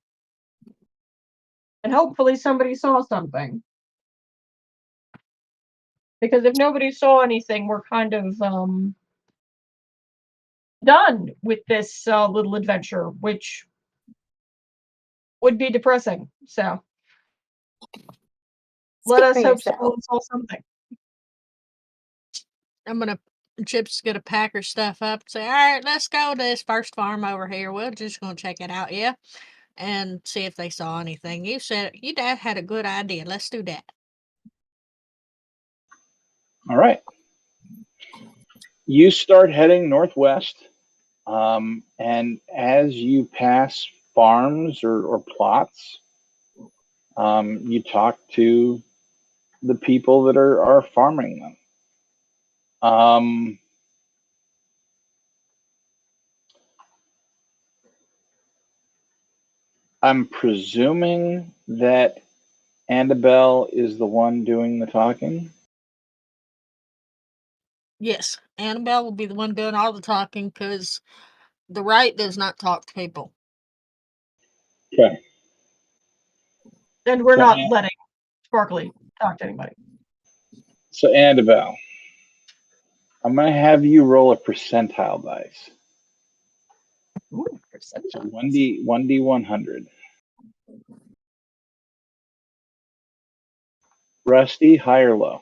and hopefully somebody saw something. Because if nobody saw anything, we're kind of done with this little adventure, which would be depressing. So let Speak for us hope yourself. someone saw something. Chip's gonna pack her stuff up and say, all right, let's go to this first farm over here. We're just gonna check it out, yeah? And see if they saw anything. You said your dad had a good idea. Let's do that. All right. You start heading northwest, and as you pass farms or plots, you talk to the people that are farming them. I'm presuming that Annabelle is the one doing the talking. Yes, Annabelle will be the one doing all the talking because the right does not talk to people. Okay. And we're So, not letting Sparkly talk to anybody. So Annabelle, I'm going to have you roll a percentile dice. Ooh, So percentile. 1D 100. Rusty, high or low?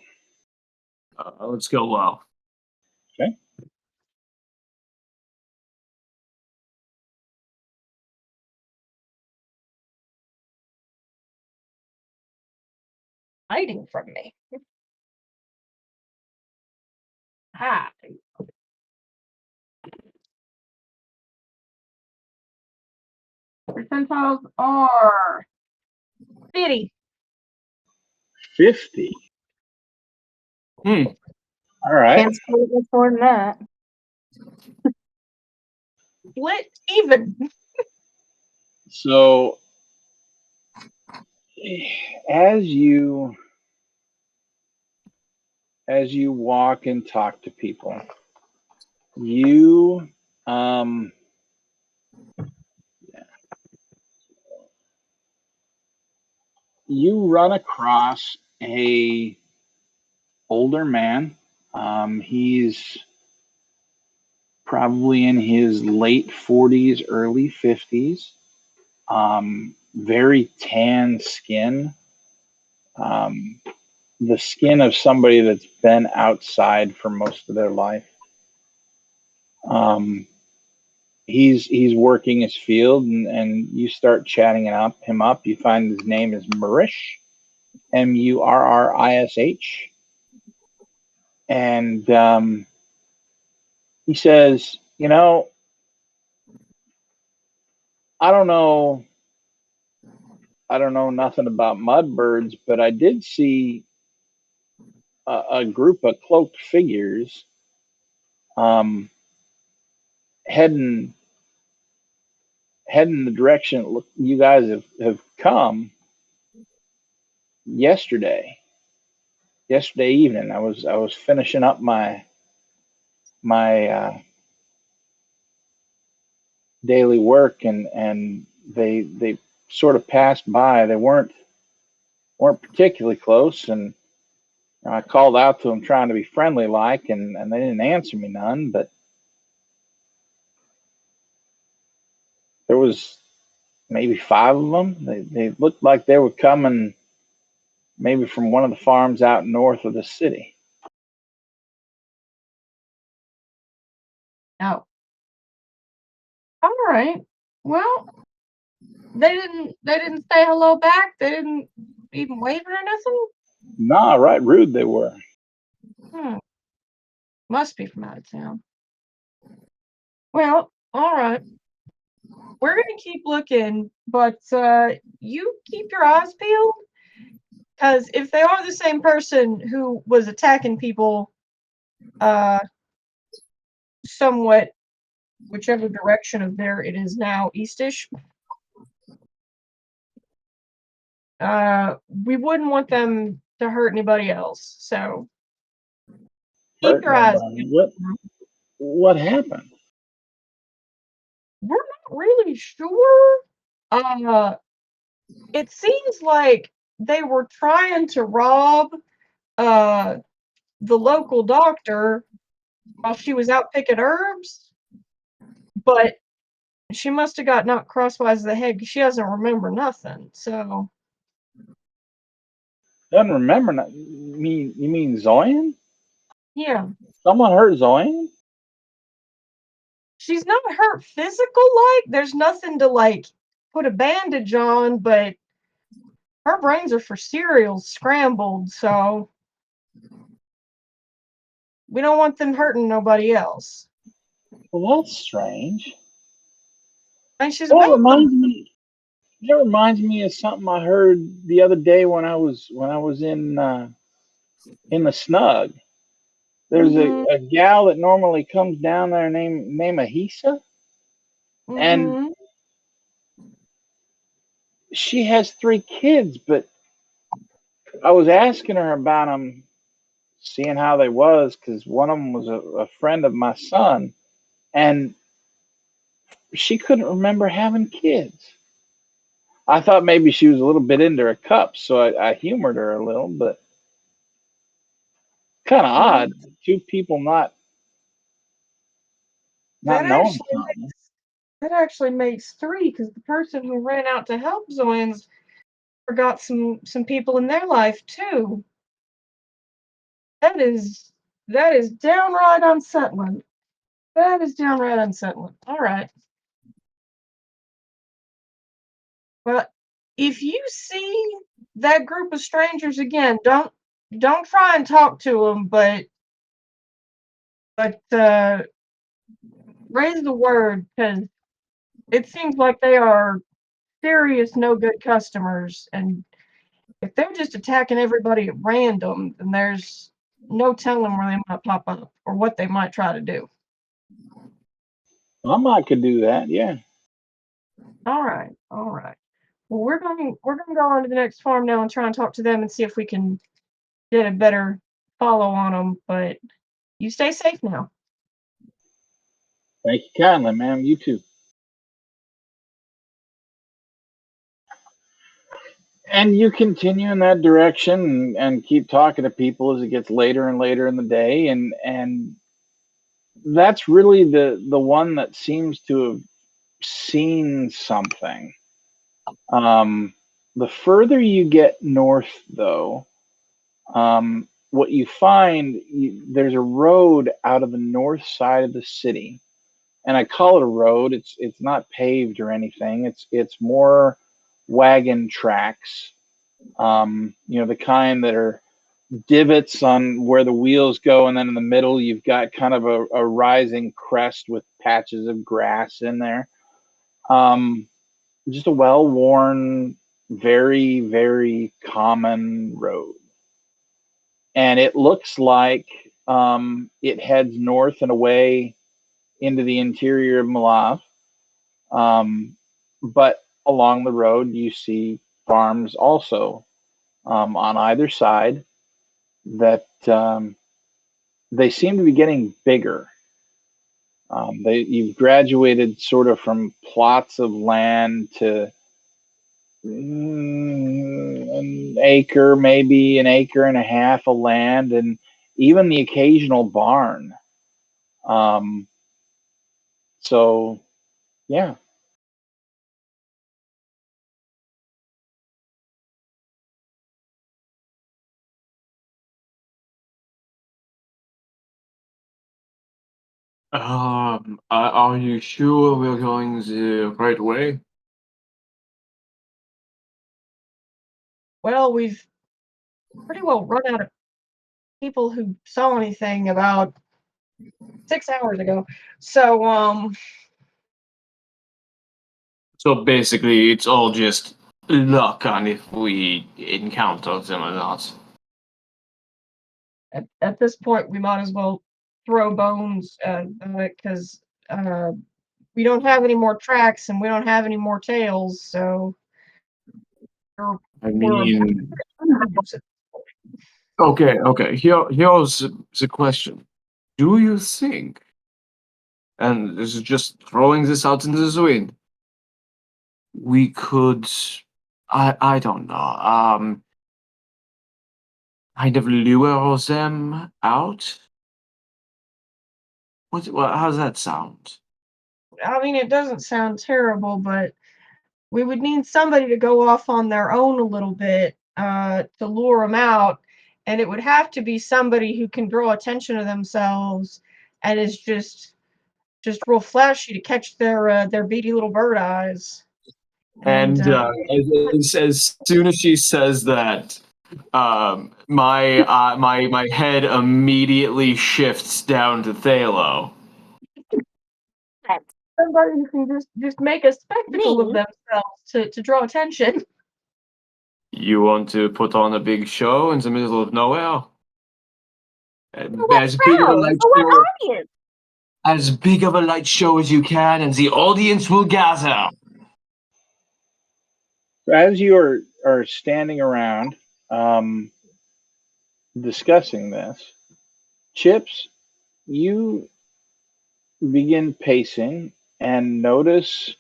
Let's go low. Okay. Hiding from me. Hi. Percentiles are 50. 50. Hmm. All right. Can't score much more than that. Split even. So as you walk and talk to people, you you run across a older man. He's probably in his late 40s, early 50s. Very tan skin. Um, the skin of somebody that's been outside for most of their life. Um, he's working his field, and you start chatting him up. You find his name is Murish, Murrish, and he says, I don't know, nothing about mudbirds, but I did see a group of cloaked figures um, heading the direction you guys have come yesterday. Yesterday evening, I was finishing up my daily work, and they sort of passed by. They weren't particularly close, and I called out to them trying to be friendly like, and they didn't answer me none. But there was maybe 5 of them. They looked like they were coming maybe from one of the farms out north of the city. Oh. All right. Well, they didn't say hello back. They didn't even wave or nothing. Nah, right rude they were. Must be from out of town. Well, all right. We're gonna keep looking, but you keep your eyes peeled, because if they are the same person who was attacking people, somewhat whichever direction of there it is now, eastish, we wouldn't want them to hurt anybody else. So keep Hurt your eyes nobody. peeled. What happened? We're not really sure. It seems like they were trying to rob uh the local doctor while she was out picking herbs, but she must have got knocked crosswise of the head because she doesn't remember nothing. So Doesn't remember. You mean Zoyan? yeah, Someone hurt Zoyan? she's not hurt physical. Like there's nothing to like put a bandage on, but her brains are for cereal scrambled. So we don't want them hurting nobody else. Well, that's strange. And she's That welcome. reminds me. That reminds me of something I heard the other day when I was in the snug. There's Mm-hmm. a gal that normally comes down there named Ahisa, and Mm-hmm. she has 3 kids. But I was asking her about them, seeing how they was, because one of them was a friend of my son, and she couldn't remember having kids. I thought maybe she was a little bit into her cups, so I humored her a little, but kind of Well, odd. 2 people not that knowing actually something. that actually makes 3 because the person who ran out to help Zoans forgot some people in their life too. That is downright unsettling. That is downright unsettling. All right. Well, if you see that group of strangers again, don't try and talk to them, but raise the word because it seems like they are serious no good customers, and if they're just attacking everybody at random, then there's no telling where they might pop up or what they might try to do. I might could do that, yeah. All right, all right. Well, we're gonna go on to the next farm now and try and talk to them and see if we can get a better follow on them. But you stay safe now. Thank you kindly, ma'am. You too. And you continue in that direction and keep talking to people as it gets later and later in the day, and that's really the one that seems to have seen something. Um, the further you get north, though, what you find, there's a road out of the north side of the city, and I call it a road. It's not paved or anything. It's more wagon tracks. The kind that are divots on where the wheels go, and then in the middle you've got kind of a rising crest with patches of grass in there. Um, just a well-worn, very, very common road, and it looks like it heads north and away into the interior of Malav. Um, but along the road, you see farms also on either side that they seem to be getting bigger. You've graduated sort of from plots of land to an acre, maybe an acre and a half of land, and even the occasional barn. Um, so, yeah. Are you sure we're going the right way? Well, we've pretty well run out of people who saw anything about 6 hours ago. So, So basically, it's all just luck on if we encounter them or not. at this point, we might as well throw bones because we don't have any more tracks and we don't have any more tails. So I we're mean, okay. Here's the question: do you think? And this is just throwing this out into the wind. We could, I don't know, kind of lure them out. How does that sound? I mean, it doesn't sound terrible, but we would need somebody to go off on their own a little bit to lure them out, and it would have to be somebody who can draw attention to themselves and is just real flashy to catch their beady little bird eyes. And And as soon as she says that, My head immediately shifts down to Thalo. Somebody who can just make a spectacle of Me? themselves to draw attention. You want to put on a big show in the middle of nowhere? For what As big of a crowd? light For what show, audience? as big of a light show as you can, and the audience will gather. As you are standing around discussing this, Chips, you begin pacing and notice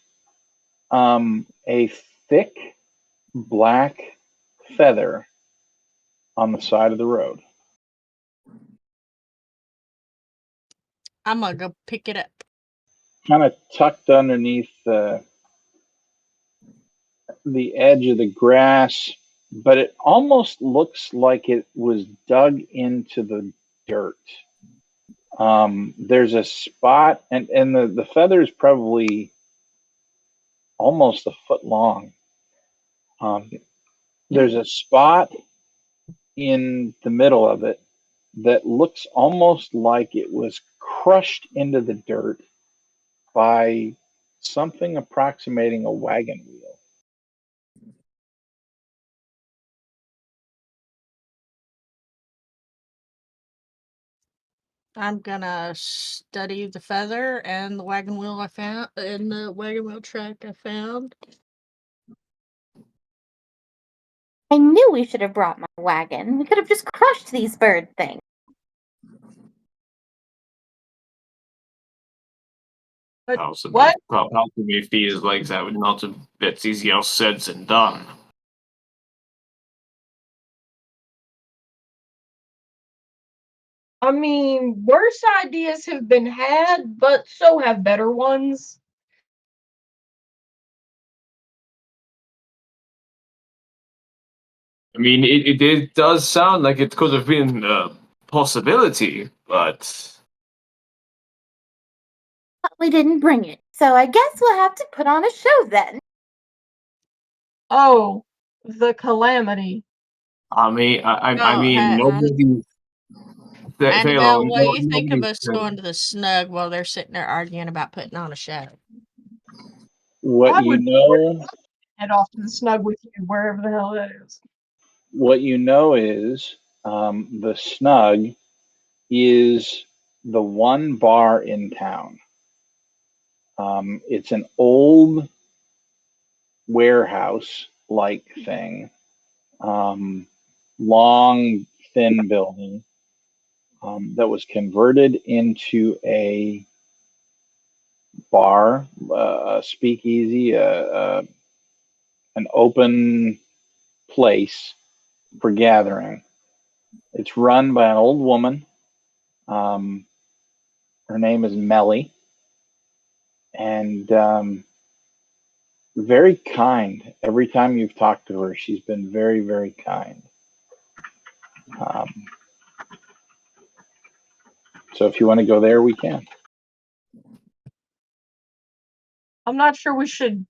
a thick black feather on the side of the road. I'm gonna go pick it up. Kind of tucked underneath the edge of the grass, but it almost looks like it was dug into the dirt. There's a spot, and the feather is probably almost a foot long. There's a spot in the middle of it that looks almost like it was crushed into the dirt by something approximating a wagon wheel. I'm gonna study the feather and the wagon wheel I found and the wagon wheel track I found. I knew we should have brought my wagon. We could have just crushed these bird things. But Possibly, what? possibly if he is like that would not have. That's easier said than done. I mean, worse ideas have been had, but so have better ones. I mean, it does sound like it could have been a possibility, but But we didn't bring it. So I guess we'll have to put on a show then. Oh, the calamity. I Oh, mean, nobody. Thalo, Annabelle, what do you think of nobody. us going to the snug while they're sitting there arguing about putting on a show? What I you would know, head off to the snug with you, wherever the hell that is. what you know is the Snug is the one bar in town. It's an old warehouse like thing, long, thin building that was converted into a bar, a speakeasy, an open place for gathering. It's run by an old woman. Um, her name is Melly, and very kind. Every time you've talked to her, she's been very, very kind. Um, so if you want to go there, we can. I'm not sure we should.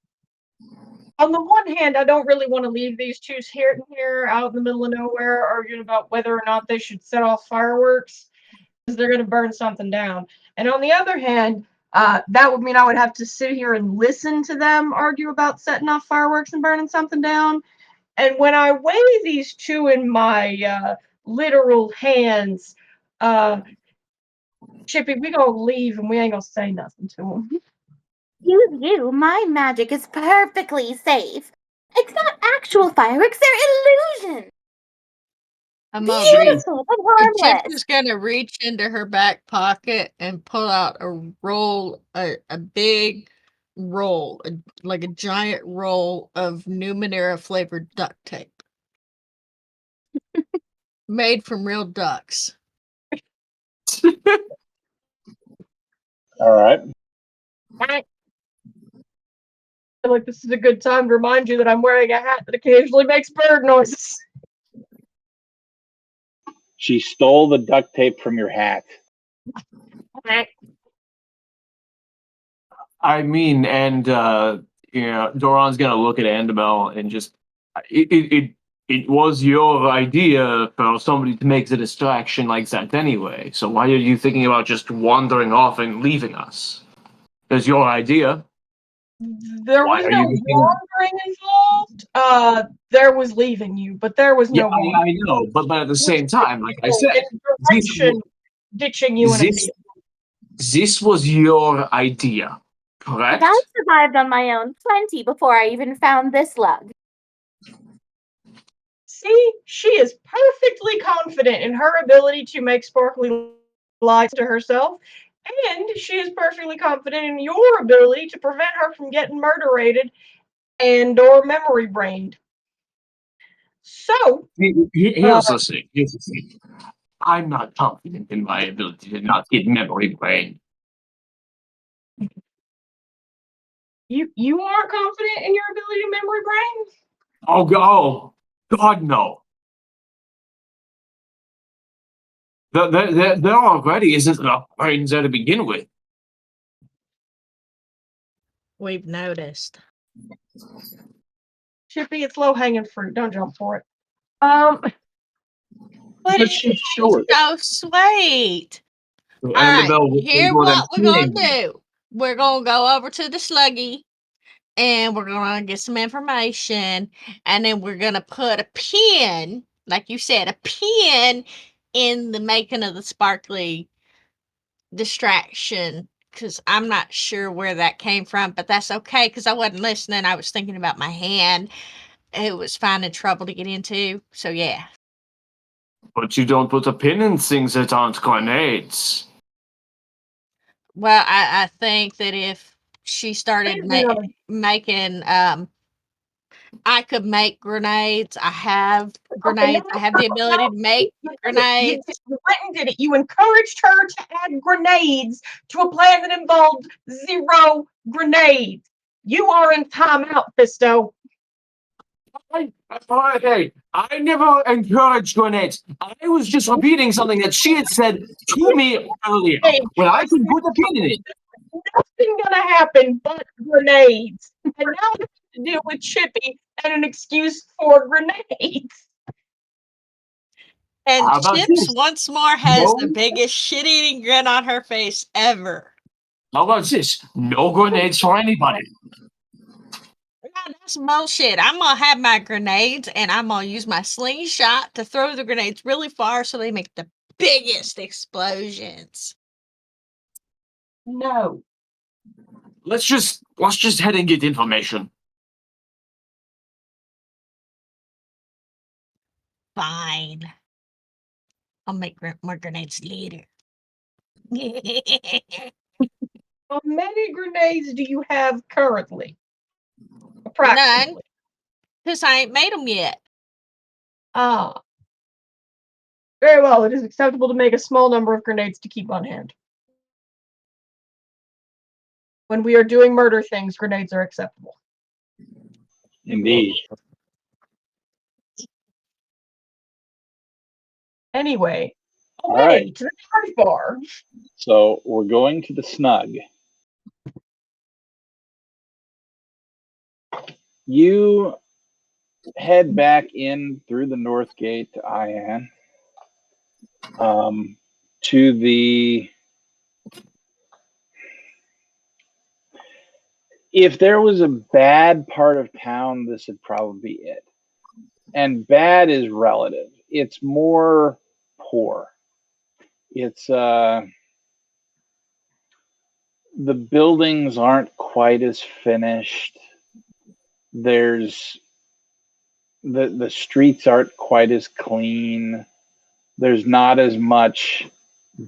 On the one hand, I don't really want to leave these two here out in the middle of nowhere arguing about whether or not they should set off fireworks because they're going to burn something down. And on the other hand, that would mean I would have to sit here and listen to them argue about setting off fireworks and burning something down. And when I weigh these two in my literal hands, Chippy, we gonna leave and we ain't gonna say nothing to them. You, my magic is perfectly safe. It's not actual fireworks, they're illusions. I'm gonna reach. Beautiful and Chip harmless. is gonna reach into her back pocket and pull out a big roll, like a giant roll of Numenera flavored duct tape, made from real ducks. All right. I feel like this is a good time to remind you that I'm wearing a hat that occasionally makes bird noises. She stole the duct tape from your hat. I mean, and Doran's gonna look at Annabelle and just it It was your idea for somebody to make the distraction like that anyway. So why are you thinking about just wandering off and leaving us? It's your idea. There Why was are no you thinking? wandering involved. There was leaving you, but there was Yeah, no wandering. I know, but at the It was same time, like I people said, in this direction ditching you in a this field. this was your idea, correct? I survived on my own plenty before I even found this lug. See, she is perfectly confident in her ability to make sparkly lights to herself, and she is perfectly confident in your ability to prevent her from getting murderated and or memory brained. So, Here's the thing. Here's the thing. I'm not confident in my ability to not get memory brain. you aren't confident in your ability to memory brain? Oh, God, no. There already isn't enough brains there to begin with. We've noticed. Chippy, it's low hanging fruit. Don't jump for it. Um, But she's short. So sweet. So All right, Annabelle was here able to what we're gonna do. We're gonna go over to the Sluggy and we're gonna get some information, and then we're gonna put a pin, like you said, a pin in the making of the sparkly distraction. Cause I'm not sure where that came from, but that's okay. Cause I wasn't listening. I was thinking about my hand. It was finding trouble to get into. So yeah. But you don't put a pin in things that aren't grenades. Well, I think that if she started making I could make grenades. I have Okay, grenades. I have the ability to make grenades. You went and did it. You encouraged her to add grenades to a plan that involved 0 grenades. You are in timeout, Fisto. Hey, I never encouraged grenades. I was just repeating something that she had said to me earlier. Hey, When I can put a pin in it. nothing gonna happen but grenades. And now I have to deal with Chippy and an excuse for grenades. And How about Chips this? once more has the No. biggest shit-eating grin on her face ever. How about this? No grenades for anybody. God, that's bullshit. I'm gonna have my grenades and I'm gonna use my slingshot to throw the grenades really far so they make the biggest explosions. No. Let's just head and get information. Fine. I'll make more grenades later. How many grenades do you have currently? None, Approximately. because I ain't made them yet. Ah. Very well, it is acceptable to make a small number of grenades to keep on hand. When we are doing murder things, grenades are acceptable. Indeed. Anyway, All away right. to the party bar. So we're going to the snug. You head back in through the north gate to Ian, to the. If there was a bad part of town, this would probably be it. And bad is relative. It's more poor. It's the buildings aren't quite as finished. There's the streets aren't quite as clean. There's not as much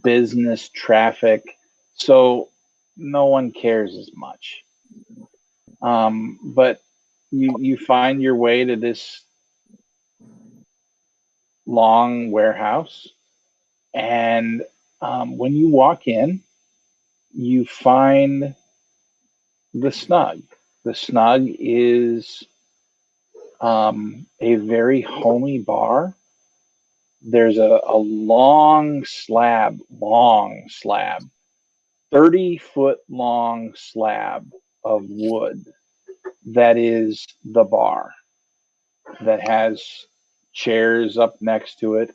business traffic, so no one cares as much. But you find your way to this long warehouse, and when you walk in, you find the snug. The snug is a very homey bar. There's a long slab, 30-foot long slab of wood that is the bar that has chairs up next to it.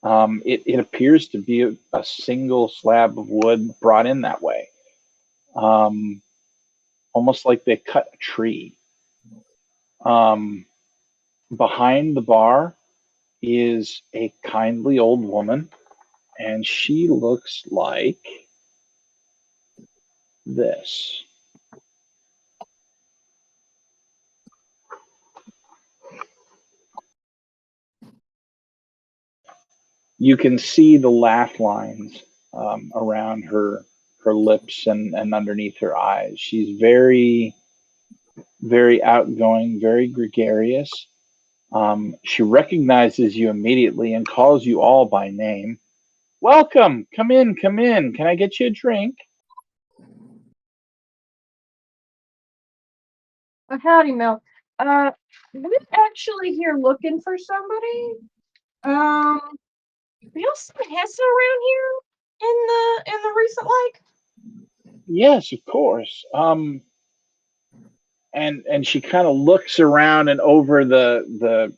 It appears to be a single slab of wood brought in that way, almost like they cut a tree. Um, Behind the bar is a kindly old woman, and she looks like this. You can see the laugh lines around her lips and underneath her eyes. She's very, very outgoing, very gregarious. She recognizes you immediately and calls you all by name. Welcome, come in, come in. Can I get you a drink? Howdy, Mel. We're actually here looking for somebody. Um, we also Hessa around here in the recent like. Yes, of course. And she kind of looks around and over the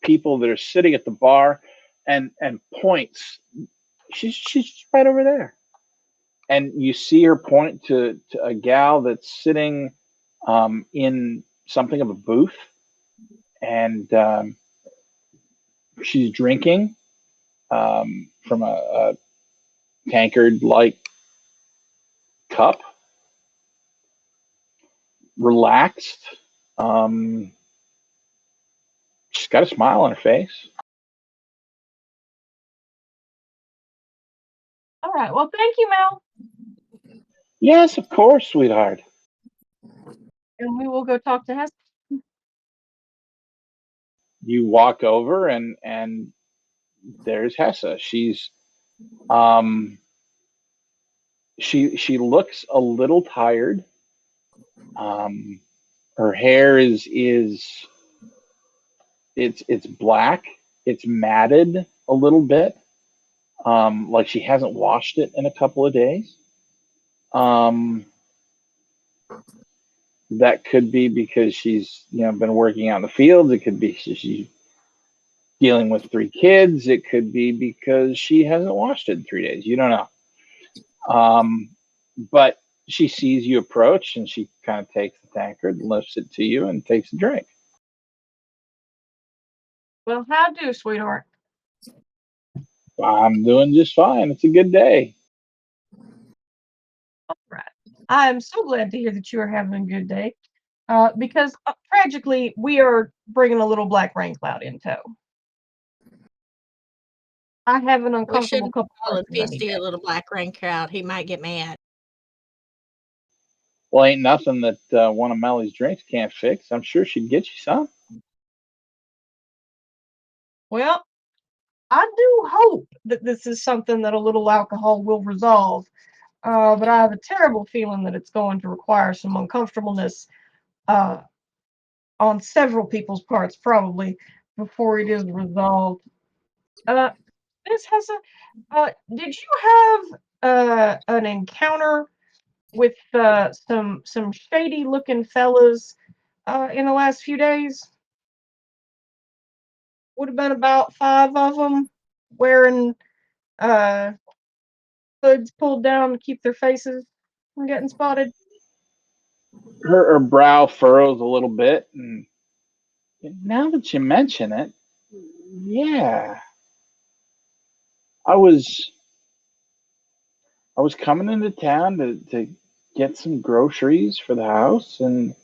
people that are sitting at the bar and points. She's just right over there. And you see her point to a gal that's sitting in something of a booth, and she's drinking from a tankard like cup, relaxed. Um, she's got a smile on her face. All right. Well, thank you, Mel. Yes, of course, sweetheart. And we will go talk to Hessa. You walk over and there's Hessa. Um she looks a little tired. Um Her hair is it's black. It's matted a little bit. Like she hasn't washed it in a couple of days. Um that could be because she's been working out in the fields. It could be she's dealing with 3 kids. It could be because she hasn't washed it in 3 days. You don't know. But she sees you approach and she kind of takes the tankard, lifts it to you, and takes a drink. Well, how do, sweetheart? I'm doing just fine. It's a good day. All right. I'm so glad to hear that you are having a good day. Because tragically, we are bringing a little black rain cloud in tow. I have an We uncomfortable shouldn't couple call him questions I need Feisty to a ask. little black rain crowd. He might get mad. Well, ain't nothing that one of Melly's drinks can't fix. I'm sure she'd get you some. Well, I do hope that this is something that a little alcohol will resolve. But I have a terrible feeling that it's going to require some uncomfortableness uh, on several people's parts, probably, before it is resolved. Uh, Ms. Hessa, did you have an encounter with some shady looking fellas in the last few days? Would have been about 5 of them wearing uh, hoods pulled down to keep their faces from getting spotted. Her brow furrows a little bit, and now that you mention it, yeah, I was I was coming into town to get some groceries for the house and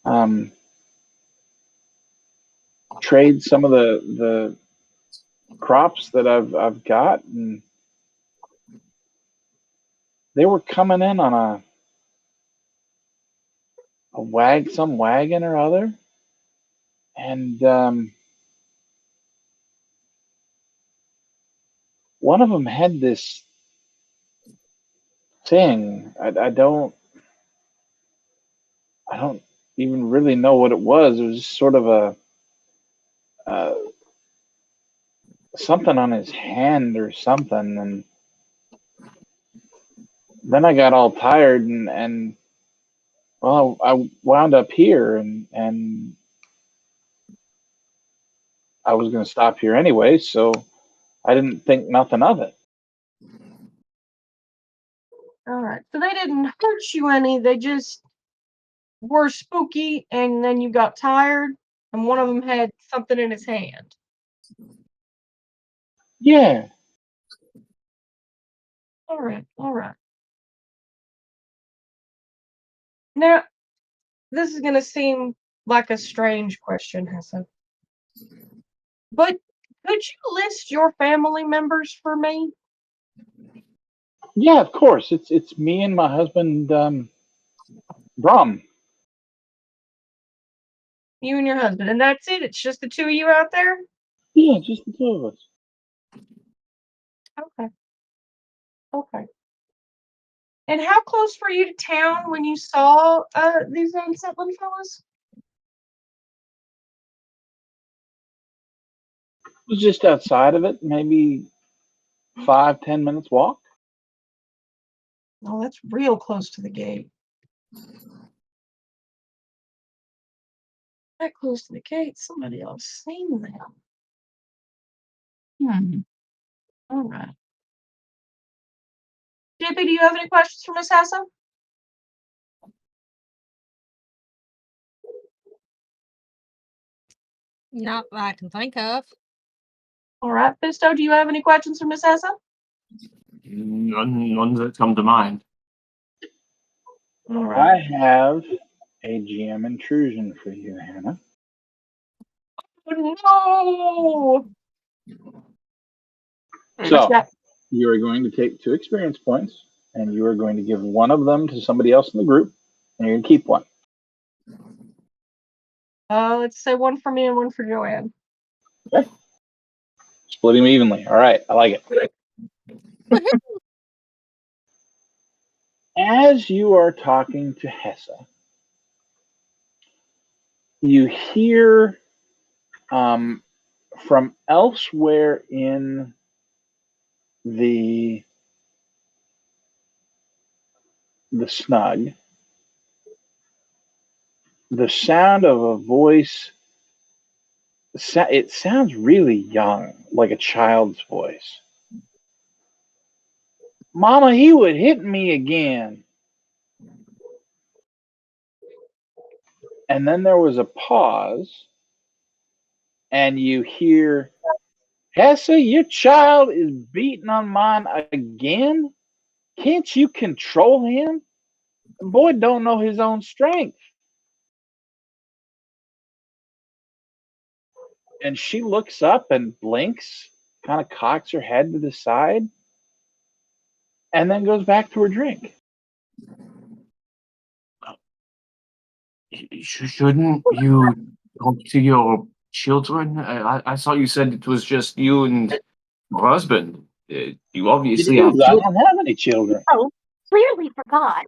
um, trade some of the crops that I've got, and they were coming in on some wagon or other, and one of them had this thing. I don't even really know what it was. It was just sort of a uh, something on his hand or something, and then I got all tired and well, I wound up here and I was going to stop here anyway, so I didn't think nothing of it. All right. So they didn't hurt you any. They just were spooky, and then you got tired, and one of them had something in his hand. Yeah. All right. All right. Now, this is going to seem like a strange question, Hassan. But could you list your family members for me? Yeah, of course. It's me and my husband, Brom. You and your husband, and that's it? It's just the two of you out there? Yeah, just the two of us. Okay. Okay. And how close were you to town when you saw these unsettling fellas? It was just outside of it, maybe 5-10 minutes walk. Oh, that's real close to the gate. That close to the gate, somebody else seen them. All right. JP, do you have any questions for Miss Hessa? Not that I can think of. All right. Fisto, do you have any questions for Miss Hessa? None that come to mind. All I right. have a GM intrusion for you, Hannah. Oh, no! What's So that? you are going to take 2 experience points, and you are going to give one of them to somebody else in the group, and you're going to keep one. Let's say one for me and one for Joanne. Okay. Splitting them evenly. All right, I like it. As you are talking to Hessa, you hear from elsewhere in the snug the sound of a voice. It sounds really young, like a child's voice. Mama, he would hit me again. And then there was a pause, and you hear, Hessa, your child is beating on mine again? Can't you control him? The boy don't know his own strength. And she looks up and blinks, kind of cocks her head to the side, and then goes back to her drink. Shouldn't you talk to your children? I thought you said it was just you and your husband. You It obviously have is. I children. don't have any children. Oh, clearly forgot.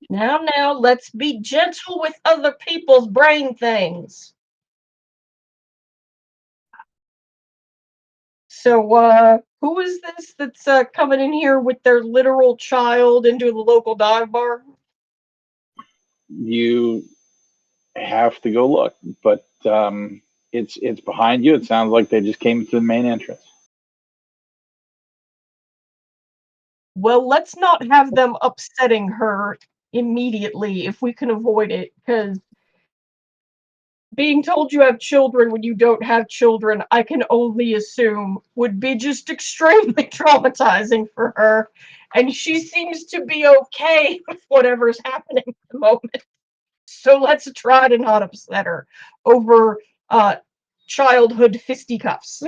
Now, let's be gentle with other people's brain things. So, who is this that's coming in here with their literal child into the local dive bar? You have to go look, but it's behind you. It sounds like they just came through the main entrance. Well, let's not have them upsetting her immediately if we can avoid it, because being told you have children when you don't have children, I can only assume, would be just extremely traumatizing for her. And she seems to be okay with whatever's happening at the moment. So let's try to not upset her over childhood fisticuffs.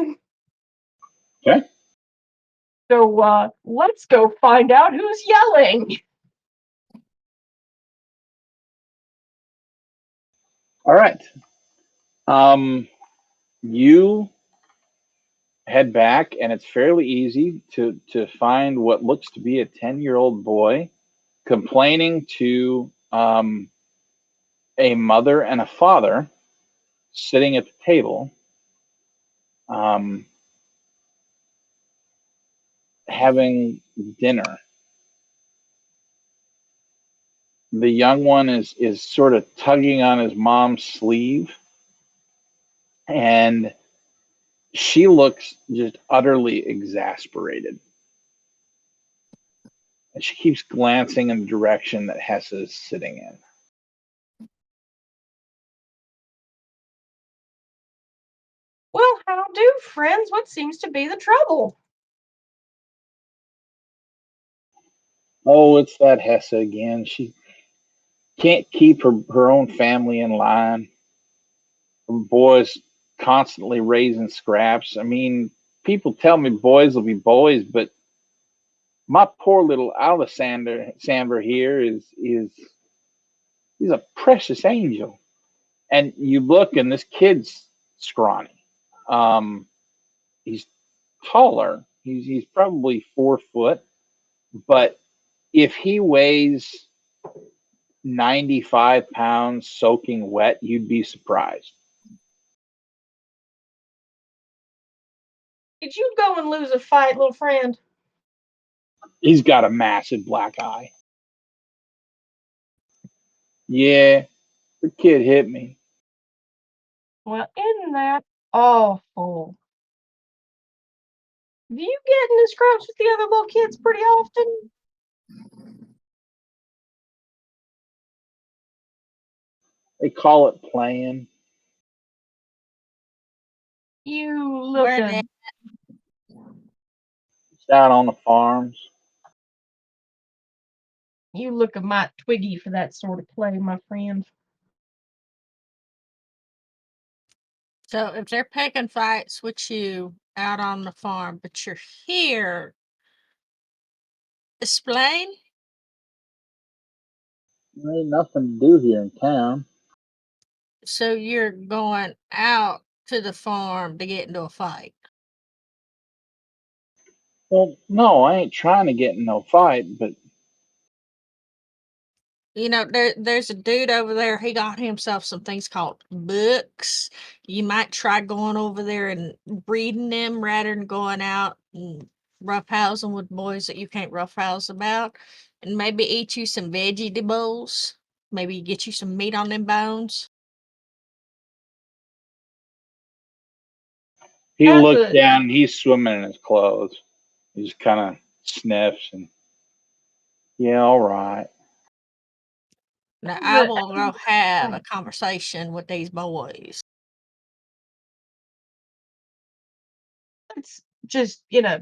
Okay. So let's go find out who's yelling. All right. You head back, and it's fairly easy to find what looks to be a 10-year-old boy complaining to a mother and a father sitting at the table, having dinner. The young one is sort of tugging on his mom's sleeve, and she looks just utterly exasperated. And she keeps glancing in the direction that Hessa is sitting in. Well, how do, friends? What seems to be the trouble? Oh, it's that Hessa again. She can't keep her own family in line. Her boys constantly raising scraps. I mean, people tell me boys will be boys, but my poor little Alessander here is he's a precious angel. And you look, and this kid's scrawny. Um, he's taller. He's probably 4 foot, but if he weighs 95 pounds soaking wet, you'd be surprised. Did you go and lose a fight, little friend? He's got a massive black eye. Yeah, the kid hit me. Well, isn't that awful? Do you get in the scrubs with the other little kids pretty often? They call it playing. You look Where a they- It's out on the farms. mite twiggy for that sort of play, my friend. So if they're picking fights with you out on the farm, but you're here, explain. There ain't nothing to do here in town. So you're going out to the farm to get into a fight. Well, no, I ain't trying to get in no fight, but You know, there's a dude over there. He got himself some things called books. You might try going over there and reading them rather than going out and roughhousing with boys that you can't roughhouse about. And maybe eat you some vegetables. Maybe get you some meat on them bones. he As looks a down and he's swimming in his clothes. He just kind of sniffs and, yeah, all right. Now as I a will go have a conversation with these boys. it's just in a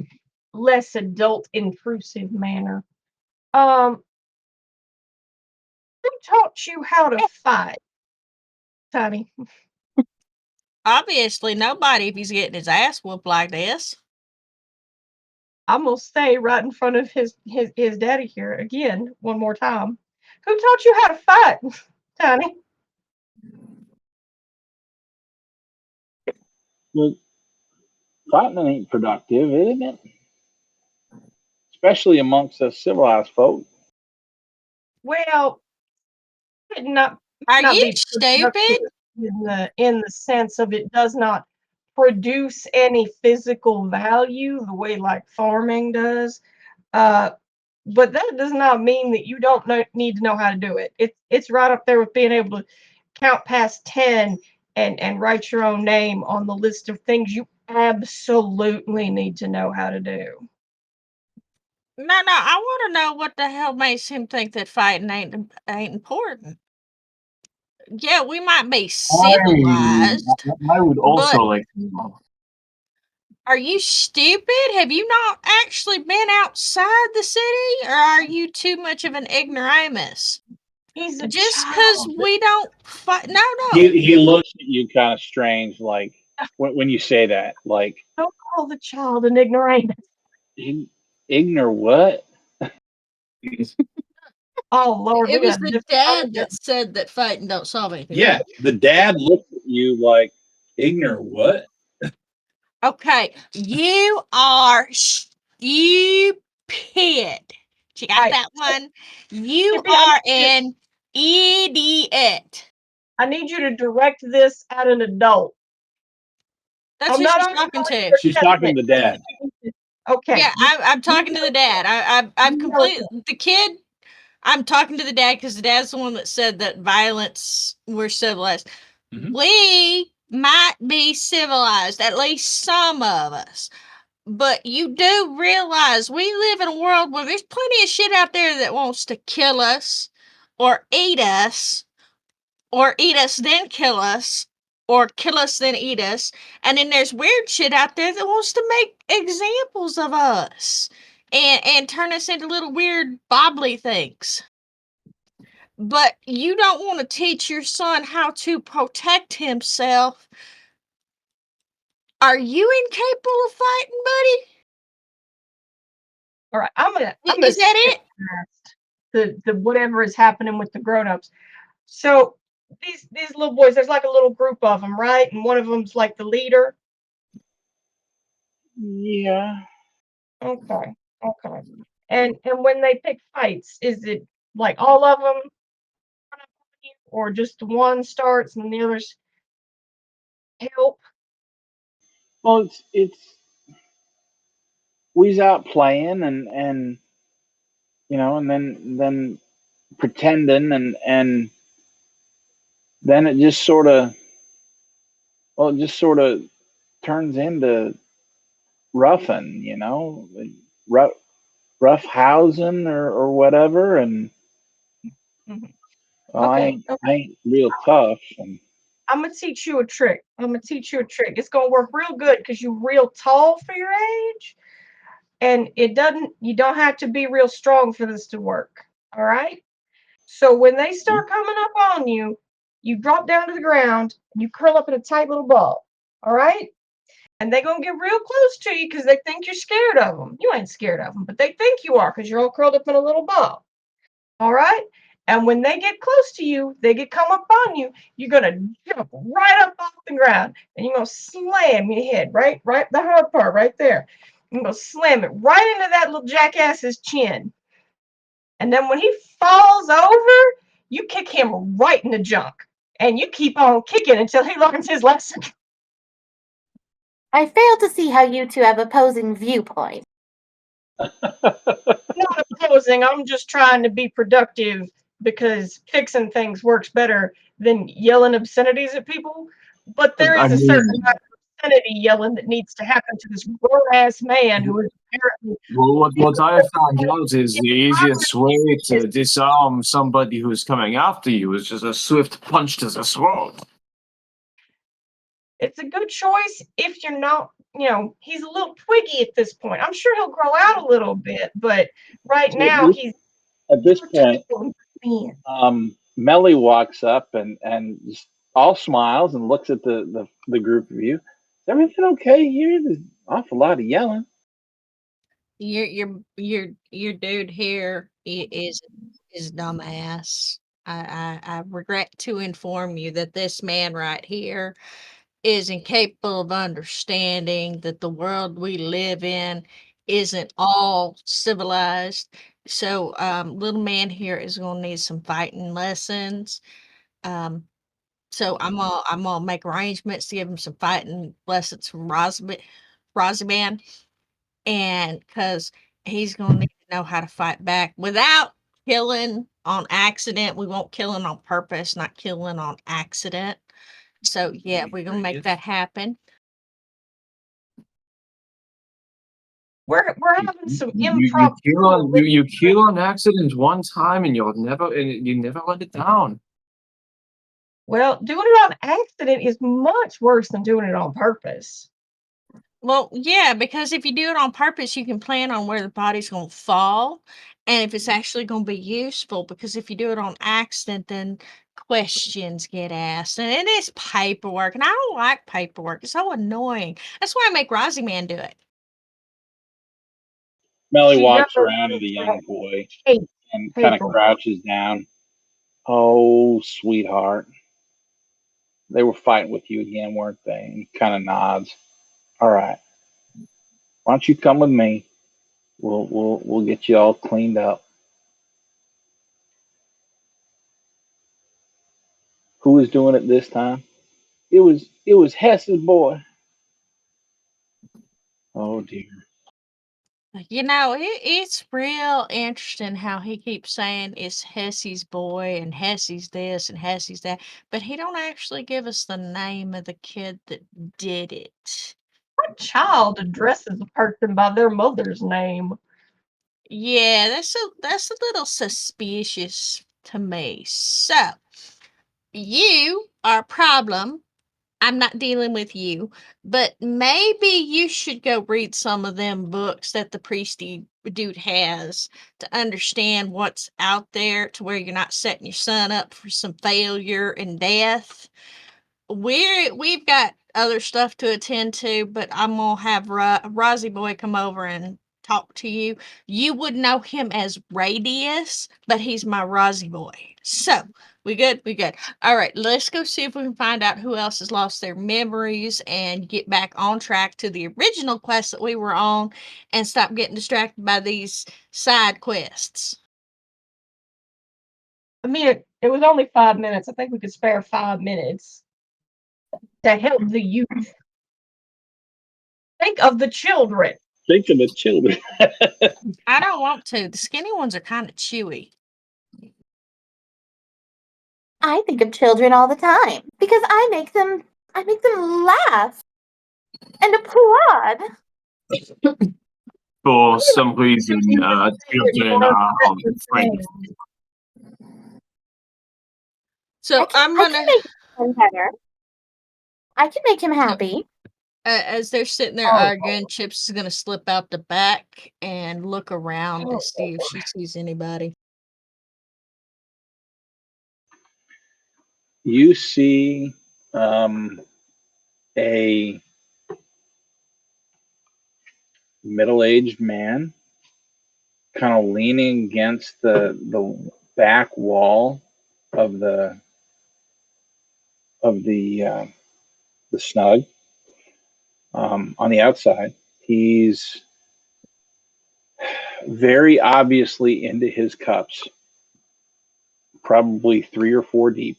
less adult intrusive manner. Um, who taught you how to fight, Tiny? Obviously, nobody if he's getting his ass whooped like this. I'm gonna stay right in front of his daddy here again one more time. Who taught you how to fight, Tiny? Well, fighting ain't productive, isn't it? Especially amongst us civilized folk. Well, it not Are not you be stupid? productive in the sense of it does not produce any physical value the way like farming does. Uh, but that does not mean that you don't need to know how to do it. It's right up there with being able to count past 10 and write your own name on the list of things you absolutely need to know how to do. No, I want to know what the hell makes him think that fighting ain't important. Yeah, we might be civilized, I would also but like to know. are you stupid? Have you not actually been outside the city, or are you too much of an ignoramus? He's a Just because child. we don't fight, no. He looks at you kind of strange, like when you say that, like, Don't call the child an ignoramus. ignore what? Oh Lord, It we was got a the different dad that said that fighting don't solve anything. Yeah, the dad looked at you like, ignore what? Okay, you are stupid. You got Hey, that one? You Skippy, are an idiot. I need you to direct this at an adult. That's I'm who not she's on talking to. She's talking to the dad. Okay. Yeah, I'm talking to the dad. I've you know completely it. the kid. I'm talking to the dad because the dad's the one that said that violence we're civilized. Mhm. We might be civilized, at least some of us. But you do realize we live in a world where there's plenty of shit out there that wants to kill us, or eat us, or eat us then kill us, or kill us then eat us. And then there's weird shit out there that wants to make examples of us and turn us into little weird bobbly things. But you don't want to teach your son how to protect himself. Are you incapable of fighting, buddy? All right, I'm gonna Is that skip it? past the whatever is happening with the grown-ups. So these little boys, there's like a little group of them, right? And one of them's like the leader. Yeah. Okay, okay. And when they pick fights, is it like all of them, or just the one starts and the others help? Well, it's we's out playing and and then pretending and then it just sort of turns into roughing, rough rough housing or whatever, and Mhm. well, Okay, I ain't real tough, and I'm gonna teach you a trick. I'm gonna teach you a trick. It's gonna work real good because you're real tall for your age, and you don't have to be real strong for this to work. All right. So when they start coming up on you, you drop down to the ground, and you curl up in a tight little ball. All right. And they're gonna get real close to you because they think you're scared of them. You ain't scared of them, but they think you are because you're all curled up in a little ball. All right. And when they get close to you, they get come up on you, you're gonna jump right up off the ground and you're gonna slam your head right the hard part right there. You're gonna slam it right into that little jackass's chin. And then when he falls over, you kick him right in the junk. And you keep on kicking until he learns his lesson. I fail to see how you two have opposing viewpoints. Not opposing, I'm just trying to be productive because fixing things works better than yelling obscenities at people. But there I is a certain mean, amount of obscenity yelling that needs to happen to this grown ass man who is apparently well, what I found out is the easiest way to disarm somebody who's coming after you is just a swift punch to the throat. it's a good choice if you're not, he's a little twiggy at this point. I'm sure he'll grow out a little bit, but right now he's at this point, thin. Melly walks up and just all smiles and looks at the group of you. Is everything okay here? There's an awful lot of yelling. Your dude here is dumbass. I regret to inform you that this man right here is incapable of understanding that the world we live in isn't all civilized. So, little man here is gonna need some fighting lessons. Um, so I'm gonna make arrangements to give him some fighting lessons from Rosie and because he's gonna need to know how to fight back without killing on accident. We won't kill him on purpose, not killing on accident. So yeah, we're gonna make that happen. We're having some You impromptu kill on you kill on accident one time and you never let it down. Well, doing it on accident is much worse than doing it on purpose. Well, yeah, because if you do it on purpose, you can plan on where the body's gonna fall and if it's actually gonna be useful. Because if you do it on accident, then questions get asked, and it is paperwork, and I don't like paperwork. It's so annoying. That's why I make Rosie Man do it. Melly She does walks around to the young boy hate and kind of paperwork. crouches down. Oh, sweetheart. They were fighting with you again, weren't they? And kind of nods. All right. Why don't you come with me? We'll get you all cleaned up. Who was doing it this time? It was Hess's boy. Oh dear. It's real interesting how he keeps saying it's Hesse's boy and Hesse's this and Hesse's that, but he don't actually give us the name of the kid that did it. What child addresses a person by their mother's name? Yeah, that's a little suspicious to me. So, you are a problem. I'm not dealing with you, but maybe you should go read some of them books that the priesty dude has to understand what's out there to where you're not setting your son up for some failure and death. We've got other stuff to attend to, but I'm gonna have Rozzy Boy come over and talk to you. You would know him as Radius, but he's my Rozzy Boy. So we good? We good. All right, let's go see if we can find out who else has lost their memories and get back on track to the original quest that we were on and stop getting distracted by these side quests. I mean, it was only 5 minutes. I think we could spare 5 minutes to help the youth. Think of the children. Think of the children. I don't want to. The skinny ones are kind of chewy. I think of children all the time because I make them laugh and applaud. For some reason, children are friends. So I'm I can gonna, make him better. I can make him happy. as they're sitting there Oh. arguing, Chips is gonna slip out the back and look around to see if she sees anybody. You see a middle-aged man kind of leaning against the back wall of the snug. On the outside, he's very obviously into his cups, probably 3 or 4 deep.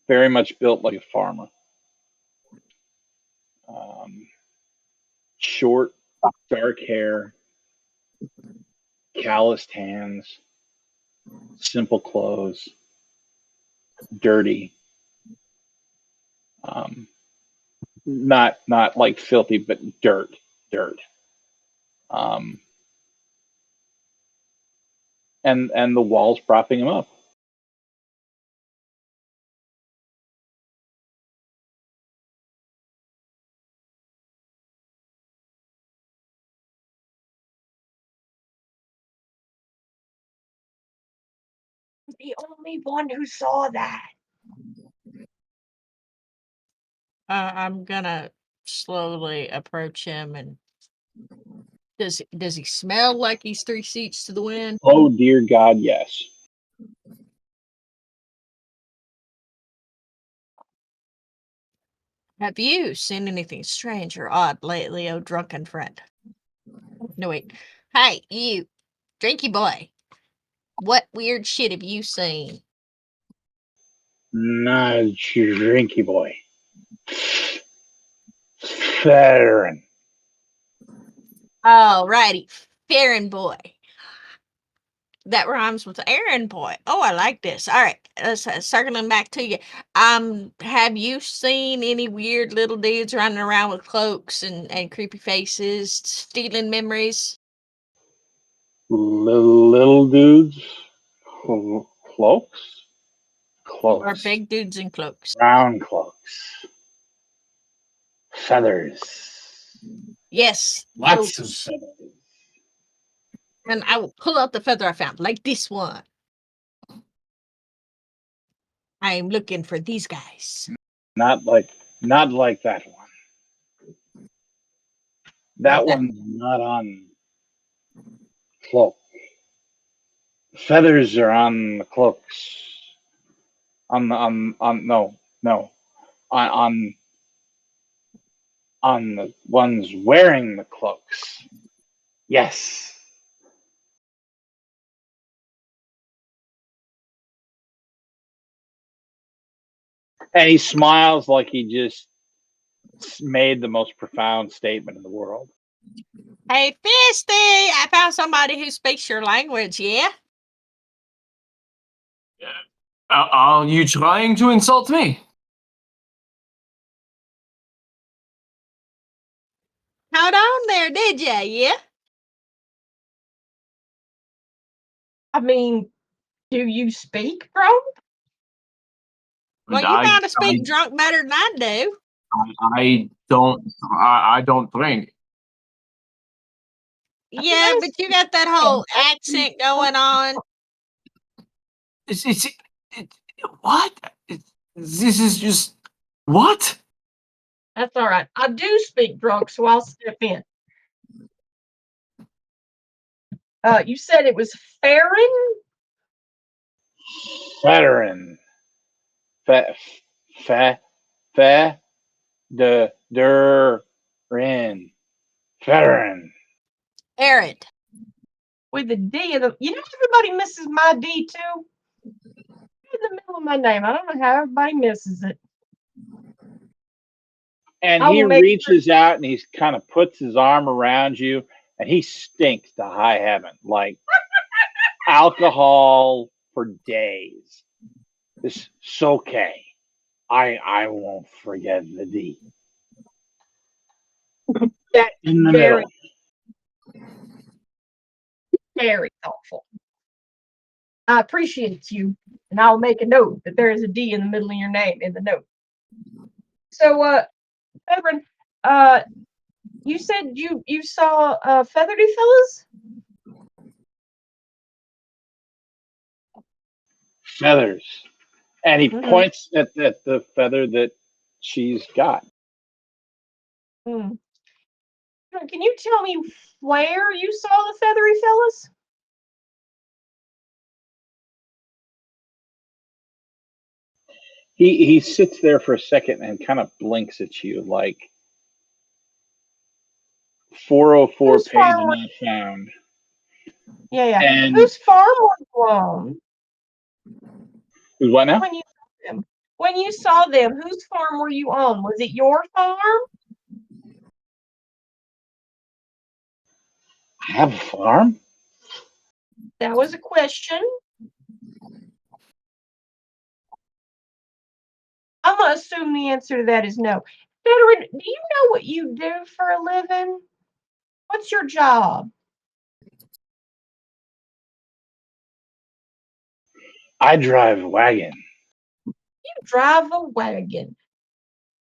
Very much built like a farmer. Short, dark hair, calloused hands, simple clothes, dirty. Not like filthy, but dirt. Um, and the walls propping him up. The only one who saw that. I'm gonna slowly approach him and does he smell like he's 3 seats to the wind? Oh dear God, yes. Have you seen anything strange or odd lately, oh drunken friend? No wait. Hey, you, drinky boy. What weird shit have you seen? Not a drinky boy. Veteran. Alrighty, Farron boy. That rhymes with Aaron boy. Oh, I like this. All right, circling back to you. Have you seen any weird little dudes running around with cloaks and creepy faces, stealing memories? Little dudes. Cloaks? Or Cloaks. big dudes in cloaks? Brown cloaks. Feathers. Yes, Lots of those. feathers. And I will pull out the feather I found, like this one. I'm looking for these guys. Not like that one. That one's not on cloak. Feathers are on the cloaks. On no. On the ones wearing the cloaks. Yes. And he smiles like he just made the most profound statement in the world. Hey, Fisty, I found somebody who speaks your language, yeah? Are you trying to insult me? Hold on there, did ya, yeah? I mean, do you speak drunk? Well, you know how to speak drunk better than I do. I don't drink. Yeah, but you got that whole accent going on. It's what? This is just what? That's all right. I do speak drunk, so I'll step in. You said it was Farron? Veteran. Veteran. Arid. With the D in the. You know, everybody misses my D too. In the middle of my name. I don't know how everybody misses it. And I he will make reaches out and he kind of puts his arm around you, and he stinks to high heaven like alcohol for days. It's okay. I won't forget the D. That's In the very, middle. very thoughtful. I appreciate you, and I'll make a note that there is a D in the middle of your name in the note. So, Reverend, you said you saw Featherly fellas? Feathers. And he points at the feather that she's got. Hmm. Can you tell me where you saw the feathery fellas? He sits there for a second and kind of blinks at you like 404 Whose page farm? not found. Yeah. And Whose farm were you on who's what now? when you saw them? When you saw them, whose farm were you on? Was it your farm? I have a farm? That was a question. I'm gonna assume the answer to that is no. Veteran, do you know what you do for a living? What's your job? I drive a wagon. You drive a wagon.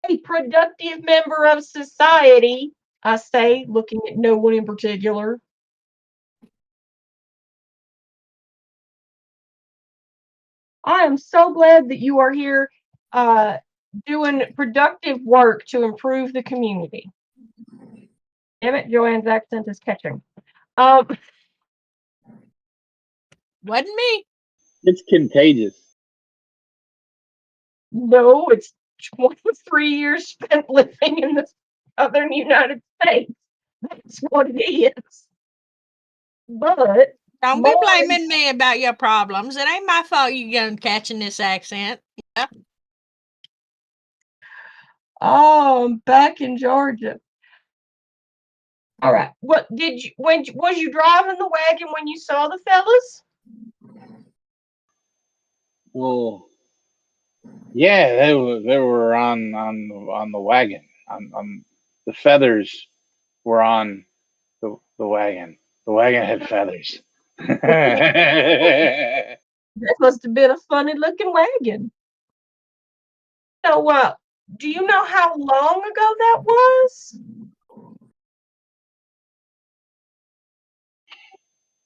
A productive member of society, I say, looking at no one in particular. I am so glad that you are here doing productive work to improve the community. Damn it, Joanne's accent is catching. Wasn't me. It's contagious. No, it's 23 years spent living in the southern United States. That's what it is. But Don't be more blaming me about your problems. It ain't my fault you young catching this accent. Yeah. oh, I'm back in Georgia. All right. What did you when was you driving the wagon when you saw the fellas? Well, yeah, they were on the wagon. On the feathers were on the wagon. The wagon had feathers. That must have been a funny looking wagon. So, do you know how long ago that was?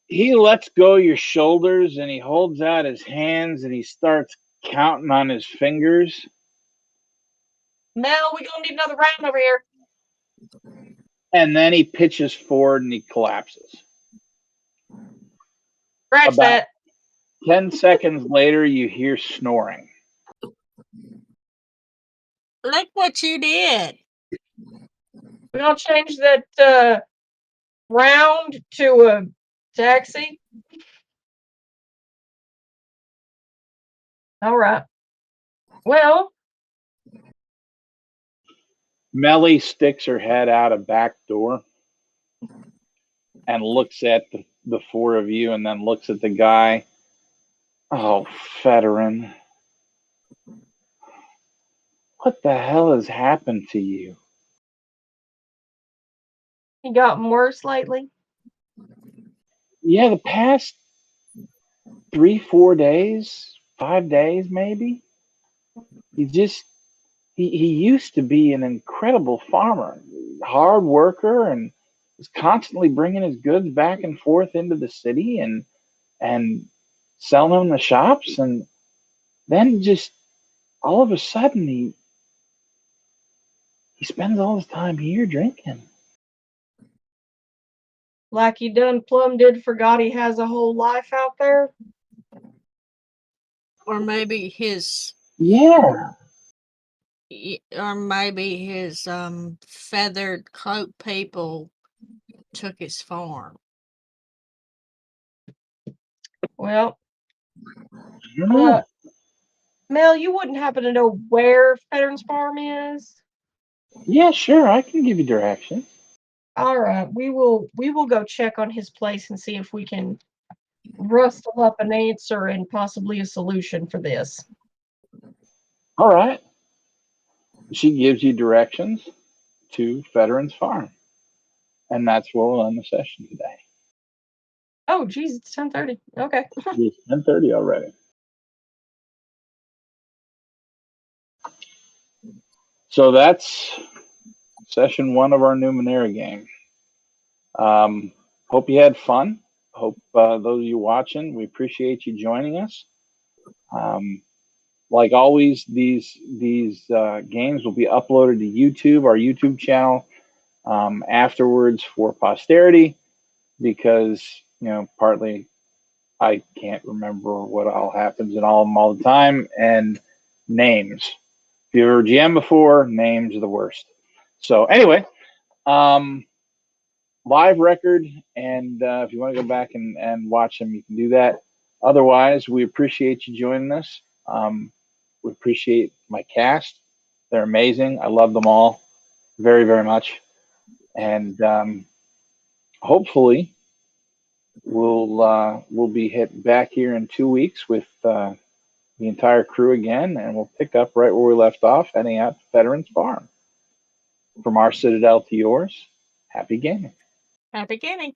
He lets go your shoulders and he holds out his hands and he starts counting on his fingers. Mel, we're gonna need another round over here. And then he pitches forward and he collapses. Scratch About that. 10 seconds later, you hear snoring. Look what you did. We're gonna change that round to a taxi. All right. Well, Melly sticks her head out a back door and looks at the four of you and then looks at the guy. Oh, Federin. What the hell has happened to you? He gotten worse lately. Yeah, the past 3, 4 days, 5 days, maybe. He used to be an incredible farmer, hard worker, and was constantly bringing his goods back and forth into the city and selling them in the shops. And then just all of a sudden, he spends all his time here drinking. Like he done plumb did forgot he has a whole life out there. Or maybe his Yeah. feathered cloak people took his farm. Well, I don't know. Mel, you wouldn't happen to know where Federin's farm is? Yeah, sure. I can give you directions. All right, we will go check on his place and see if we can rustle up an answer and possibly a solution for this. All right. She gives you directions to Federin's farm. And that's where we'll end the session today. Oh, geez, it's 10:30. Okay. It's 10:30 already. So that's session 1 of our Numenera game. Hope you had fun. Hope those of you watching, we appreciate you joining us. Like always, these games will be uploaded to YouTube, our YouTube channel, afterwards for posterity, because partly I can't remember what all happens in all of them all the time, and names. If you've ever GM before, names are the worst. So anyway, live record, and if you want to go back and watch them, you can do that. Otherwise, we appreciate you joining us. We appreciate my cast. They're amazing. I love them all very, very much. And hopefully we'll be hit back here in 2 weeks with the entire crew again, and we'll pick up right where we left off, heading out to Veterans Farm. From our Citadel to yours, happy gaming. Happy gaming.